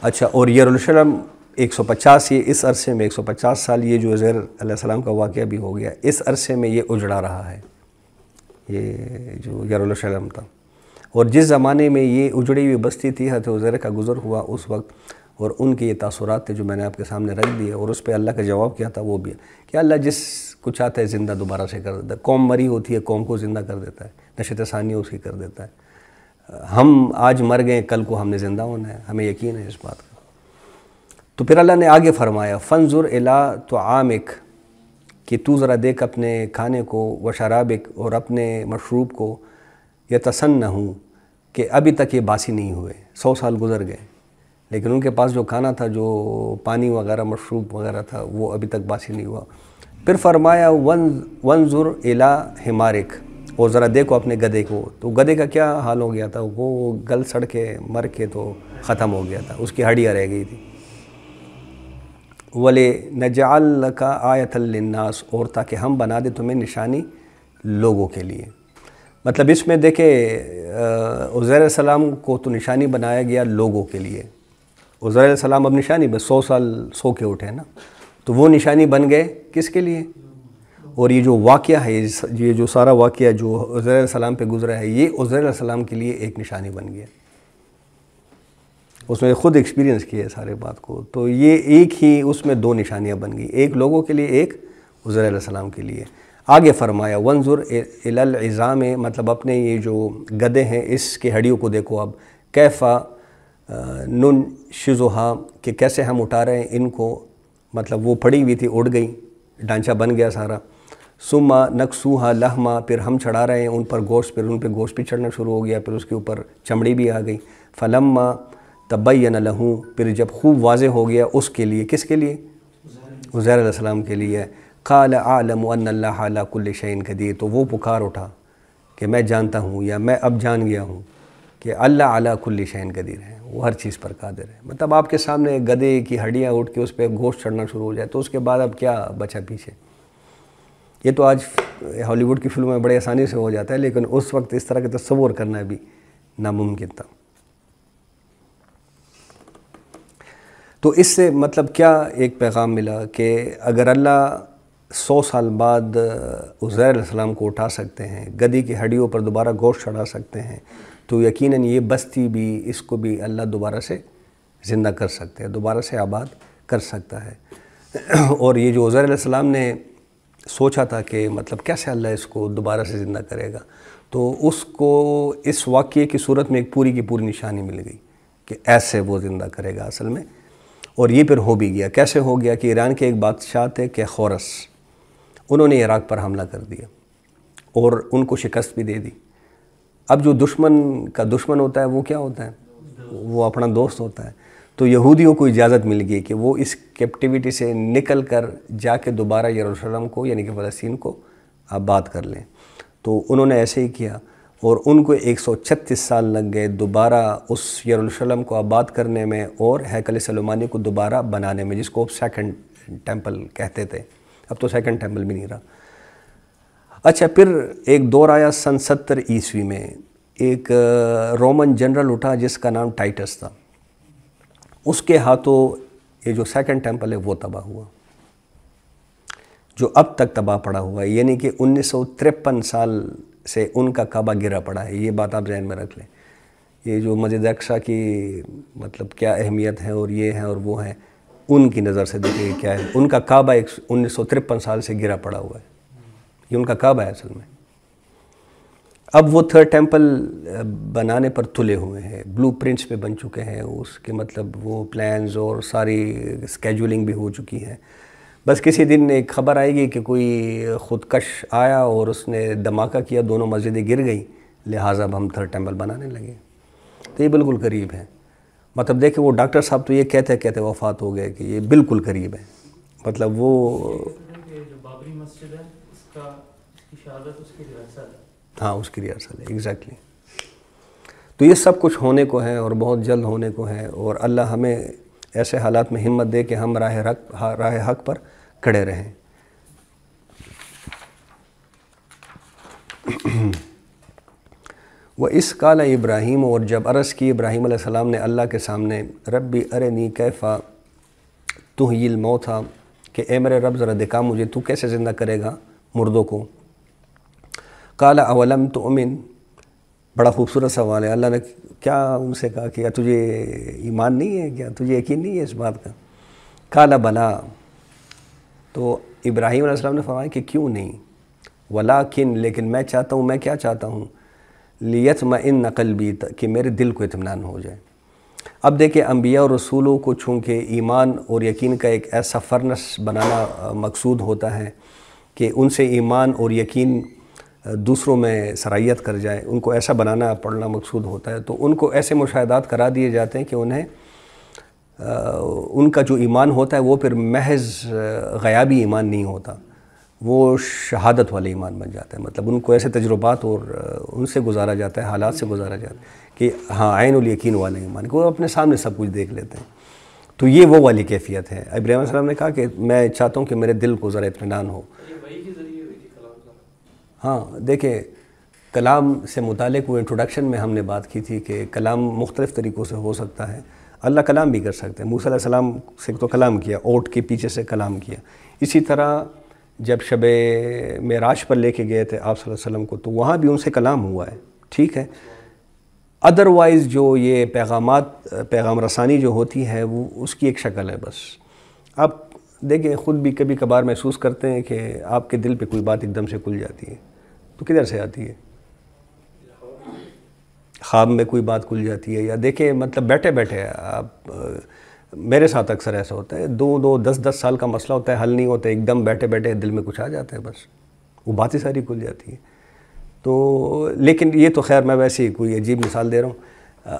اچھا، اور یروشلم 150، یہ اس عرصے میں 150 سال، یہ جو عزیر علیہ السلام کا واقعہ بھی ہو گیا، اس عرصے میں یہ اجڑا رہا ہے یہ جو یروشلم تھا. اور جس زمانے میں یہ اجڑی ہوئی بستی تھی حضرت عزیر کا گزر ہوا اس وقت، اور ان کے یہ تاثرات تھے جو میں نے آپ کے سامنے رکھ دیے، اور اس پہ اللہ کا جواب کیا تھا وہ بھی کہ اللہ جس کو چاہتا ہے زندہ دوبارہ سے کر دیتا ہے. قوم مری ہوتی ہے، قوم کو زندہ کر دیتا ہے، نشت ثانی اس کی کر دیتا ہے. ہم آج مر گئے، کل کو ہم نے زندہ ہونا ہے، ہمیں یقین ہے اس بات کا. تو پھر اللہ نے آگے فرمایا فانظر الی طعامک، کہ تو ذرا دیکھ اپنے کھانے کو، و شرابک، اور اپنے مشروب کو، یتسنہ، کہ ابھی تک یہ باسی نہیں ہوئے. 100 سال گزر گئے لیکن ان کے پاس جو کھانا تھا، جو پانی وغیرہ مشروب وغیرہ تھا، وہ ابھی تک باسی نہیں ہوا. پھر فرمایا وانظر الی حمارک، اور ذرا دیکھو اپنے گدھے کو. تو گدھے کا کیا حال ہو گیا تھا؟ وہ گل سڑ کے مر کے تو ختم ہو گیا تھا، اس کی ہڈیاں رہ گئی تھی. وَلِنَجْعَلْ لَكَ آیَةً لِلنَّاسِ، اور تاکہ ہم بنا دیں تمہیں نشانی لوگوں کے لیے. مطلب اس میں دیکھیں عزیر علیہ السلام کو تو نشانی بنایا گیا لوگوں کے لیے. عزیر علیہ السلام اب نشانی بس 100 سال سو کے اٹھے نا، تو وہ نشانی بن گئے کس کے لیے؟ اور یہ جو واقعہ ہے، یہ جو سارا واقعہ جو عزیر علیہ السلام پہ گزرا ہے، یہ عزیر علیہ السلام کے لیے ایک نشانی بن گیا. اس نے خود ایکسپیرینس کیا ہے سارے بات کو. تو یہ ایک ہی اس میں 2 نشانیاں بن گئی، ایک لوگوں کے لیے، ایک عزیر علیہ السلام کے لیے. آگے فرمایا وانظر الی العظام، مطلب اپنے یہ جو گدے ہیں اس کی ہڈیوں کو دیکھو. اب کیفا ننشزھا، کہ کیسے ہم اٹھا رہے ہیں ان کو، مطلب وہ پڑی ہوئی تھی، اڑ گئی، ڈھانچہ بن گیا سارا. ثم نکسوہا لحما، پھر ہم چڑھا رہے ہیں ان پر گوشت، پھر ان پہ گوشت بھی چڑھنا شروع ہو گیا، پھر اس کے اوپر چمڑی بھی آ گئی. فلما تبین لہ، پھر جب خوب واضح ہو گیا اس کے لیے، کس کے لیے؟ عزیر علیہ السلام کے لیے. قال اعلم ان اللہ علی کل شیء قدیر، تو وہ پکار اٹھا کہ میں جانتا ہوں، یا میں اب جان گیا ہوں کہ اللہ علی کل شیء قدیر ہے، وہ ہر چیز پر قادر ہے. مطلب آپ کے سامنے گدھے کی ہڈیاں اٹھ کے اس پہ گوشت چڑھنا شروع ہو جائے تو اس کے بعد اب کیا بچا پیچھے؟ یہ تو آج ہالی ووڈ کی فلموں میں بڑے آسانی سے ہو جاتا ہے، لیکن اس وقت اس طرح کا تصور کرنا بھی ناممکن تھا. تو اس سے مطلب کیا ایک پیغام ملا کہ اگر اللہ 100 سال بعد عزیر علیہ السلام کو اٹھا سکتے ہیں، گدی کی ہڈیوں پر دوبارہ گوشت چڑھا سکتے ہیں، تو یقیناً یہ بستی بھی، اس کو بھی اللہ دوبارہ سے زندہ کر سکتے ہیں، دوبارہ سے آباد کر سکتا ہے۔ اور یہ جو عزیر علیہ السلام نے سوچا تھا کہ مطلب کیسے اللہ اس کو دوبارہ سے زندہ کرے گا، تو اس کو اس واقعے کی صورت میں ایک پوری کی پوری نشانی مل گئی کہ ایسے وہ زندہ کرے گا اصل میں۔ اور یہ پھر ہو بھی گیا۔ کیسے ہو گیا کہ ایران کے ایک بادشاہ تھے کہ خورس، انہوں نے عراق پر حملہ کر دیا اور ان کو شکست بھی دے دی۔ اب جو دشمن کا دشمن ہوتا ہے وہ کیا ہوتا ہے؟ وہ اپنا دوست ہوتا ہے۔ تو یہودیوں کو اجازت مل گئی کہ وہ اس کیپٹیوٹی سے نکل کر جا کے دوبارہ یروشلم کو یعنی کہ فلسطین کو آباد کر لیں۔ تو انہوں نے ایسے ہی کیا اور ان کو 136 سال لگ گئے دوبارہ اس یروشلم کو آباد کرنے میں اور ہیکل سلیمانی کو دوبارہ بنانے میں، جس کو اب سیکنڈ ٹیمپل کہتے تھے۔ اب تو سیکنڈ ٹیمپل بھی نہیں رہا۔ اچھا، پھر ایک دور آیا سن 70 عیسوی میں، ایک رومن جنرل اٹھا جس کا نام ٹائٹس تھا۔ اس کے ہاتھوں یہ جو سیکنڈ ٹیمپل ہے وہ تباہ ہوا، جو اب تک تباہ پڑا ہوا ہے، یعنی کہ 1953 سال سے ان کا کعبہ گرا پڑا ہے۔ یہ بات آپ ذہن میں رکھ لیں۔ یہ جو مسجد اقصیٰ کی مطلب کیا اہمیت ہے اور یہ ہے اور وہ ہے، ان کی نظر سے دیکھیں کیا ہے۔ ان کا کعبہ 1953 سال سے گرا پڑا ہوا ہے، یہ ان کا کعبہ ہے اصل میں۔ اب وہ تھرڈ ٹیمپل بنانے پر تلے ہوئے ہیں، بلو پرنٹس پہ بن چکے ہیں، اس کے مطلب وہ پلانز اور ساری اسکیجولنگ بھی ہو چکی ہے۔ بس کسی دن ایک خبر آئے گی کہ کوئی خودکش آیا اور اس نے دھماکہ کیا، دونوں مسجدیں گر گئیں، لہٰذا اب ہم تھرڈ ٹیمپل بنانے لگے۔ تو یہ بالکل قریب ہے۔ مطلب دیکھیں وہ ڈاکٹر صاحب تو یہ کہتے وفات ہو گئے کہ یہ بالکل قریب ہے۔ مطلب وہ جو بابری مسجد ہے اس کی شہادت اس کی ریہرسل ہے۔ ہاں، اس کی ریہرسل ہے، ایگزیکٹلی۔ تو یہ سب کچھ ہونے کو ہے اور بہت جلد ہونے کو ہے، اور اللہ ہمیں ایسے حالات میں ہمت دے کہ ہم راہ حق پر کھڑے رہیں۔ وَإِذْ قَالَ ابراہیم، اور جب عرض کی ابراہیم علیہ السلام نے اللہ کے سامنے، ربی ارنی کیف تحیی الموتیٰ، کہ اے میرے رب ذرا دکھا مجھے تو کیسے زندہ کرے گا مردوں کو۔ قال اولم تؤمن، بڑا خوبصورت سوال ہے۔ اللہ نے کیا ان سے کہا کہ تجھے ایمان نہیں ہے، کیا تجھے یقین نہیں ہے اس بات کا؟ قال بلا، تو ابراہیم علیہ السلام نے فرمایا کہ کیوں نہیں، ولیکن، لیکن میں چاہتا ہوں، میں کیا چاہتا ہوں، لیطمئن قلبی، کہ میرے دل کو اطمینان ہو جائے۔ اب دیکھیں انبیاء اور رسولوں کو چونکہ ایمان اور یقین کا ایک ایسا فرنس بنانا مقصود ہوتا ہے کہ ان سے ایمان اور یقین دوسروں میں سرایت کر جائے، ان کو ایسا بنانا پڑھنا مقصود ہوتا ہے، تو ان کو ایسے مشاہدات کرا دیے جاتے ہیں کہ انہیں ان کا جو ایمان ہوتا ہے وہ پھر محض غیابی ایمان نہیں ہوتا، وہ شہادت والے ایمان بن جاتا ہے۔ مطلب ان کو ایسے تجربات اور ان سے گزارا جاتا ہے، حالات سے گزارا جاتا ہے کہ ہاں عین الیقین والے ایمان، کہ وہ اپنے سامنے سب کچھ دیکھ لیتے ہیں۔ تو یہ وہ والی کیفیت ہے۔ ابراہیم علیہ السلام نے کہا کہ میں چاہتا ہوں کہ میرے دل کو ذرا اطمینان ہو۔ ہاں دیکھیں، کلام سے متعلق وہ انٹروڈکشن میں ہم نے بات کی تھی کہ کلام مختلف طریقوں سے ہو سکتا ہے۔ اللہ کلام بھی کر سکتے ہیں، موسیٰ علیہ السلام سے تو کلام کیا، اونٹ کے پیچھے سے کلام کیا۔ اسی طرح جب شب معراج پر لے کے گئے تھے آپ صلی اللہ علیہ وسلم کو، تو وہاں بھی ان سے کلام ہوا ہے، ٹھیک ہے۔ ادروائز جو یہ پیغام رسانی جو ہوتی ہے وہ اس کی ایک شکل ہے بس۔ آپ دیکھیں خود بھی کبھی کبھار محسوس کرتے ہیں کہ آپ کے دل پہ کوئی بات ایک دم سے کھل جاتی ہے، تو کدھر سے آتی ہے؟ خواب میں کوئی بات کھل جاتی ہے، یا دیکھیں مطلب بیٹھے بیٹھے آپ، میرے ساتھ اکثر ایسا ہوتا ہے، 10 سال کا مسئلہ ہوتا ہے، حل نہیں ہوتا، ایک دم بیٹھے بیٹھے دل میں کچھ آ جاتا ہے، بس وہ باتیں ساری کھل جاتی ہیں۔ تو لیکن یہ تو خیر میں ویسے ہی کوئی عجیب مثال دے رہا ہوں،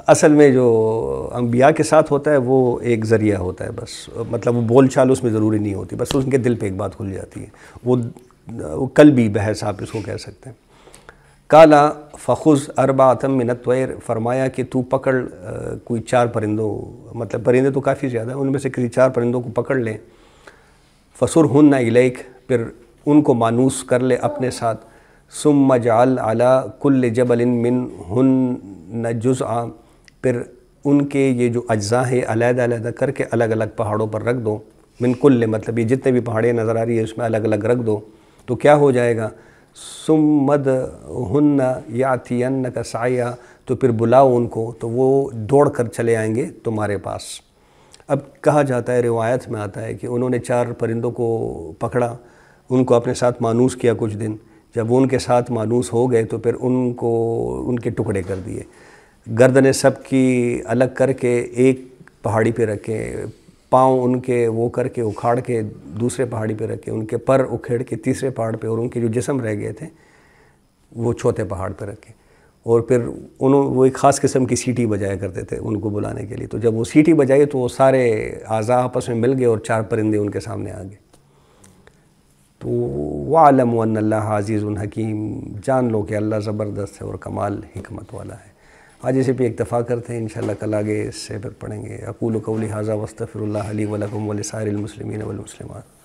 اصل میں جو انبیاء کے ساتھ ہوتا ہے وہ ایک ذریعہ ہوتا ہے بس، مطلب وہ بول چال اس میں ضروری نہیں ہوتی، بس ان کے دل پہ ایک بات کھل جاتی ہے، وہ قلبی بحث آپ اس کو کہہ سکتے ہیں۔ کالا فخذ اربعۃ من الطیر، فرمایا کہ تو پکڑ کوئی 4 پرندوں، مطلب پرندے تو کافی زیادہ ہیں، ان میں سے کسی 4 پرندوں کو پکڑ لیں، فصرہن الیک، پھر ان کو مانوس کر لے اپنے ساتھ، ثم اجعل علی کل جبل منہن جزءا، پھر ان کے یہ جو اجزاء ہیں علیحدہ علیحدہ کر کے الگ الگ پہاڑوں پر رکھ دو، من کل، مطلب یہ جتنے بھی پہاڑیاں نظر آ رہی ہے اس میں الگ الگ رکھ دو، تو کیا ہو جائے گا؟ سمد ہن یاتینک سعیا، تو پھر بلاؤ ان کو تو وہ دوڑ کر چلے آئیں گے تمہارے پاس۔ اب کہا جاتا ہے، روایت میں آتا ہے کہ انہوں نے 4 پرندوں کو پکڑا، ان کو اپنے ساتھ مانوس کیا کچھ دن، جب وہ ان کے ساتھ مانوس ہو گئے تو پھر ان کو ان کے ٹکڑے کر دیے، گردنیں سب کی الگ کر کے ایک پہاڑی پہ رکھے، پاؤں ان کے وہ کر کے اکھاڑ کے دوسرے پہاڑی پہ رکھے، ان کے پر اکھیڑ کے تیسرے پہاڑ پہ، اور ان کے جو جسم رہ گئے تھے وہ چوتھے پہاڑ پہ رکھے، اور پھر وہ ایک خاص قسم کی سیٹی بجایا کرتے تھے ان کو بلانے کے لیے، تو جب وہ سیٹی بجائی تو وہ سارے اعضاء آپس میں مل گئے اور 4 پرندے ان کے سامنے آ گئے۔ تو وَعَلَمُوا أَنَّ اللَّهَ عَزِيزٌ حَكِيمٌ، جان لو کہ اللہ زبردست ہے اور کمال حکمت والا ہے۔ آج اسے پہ اکتفا کرتے ہیں، انشاءاللہ کل آگے اس سے پھر پڑھیں گے۔ اقول قولی ھذا واستغفر اللہ لی ولکم ولسائر المسلمین والمسلمات۔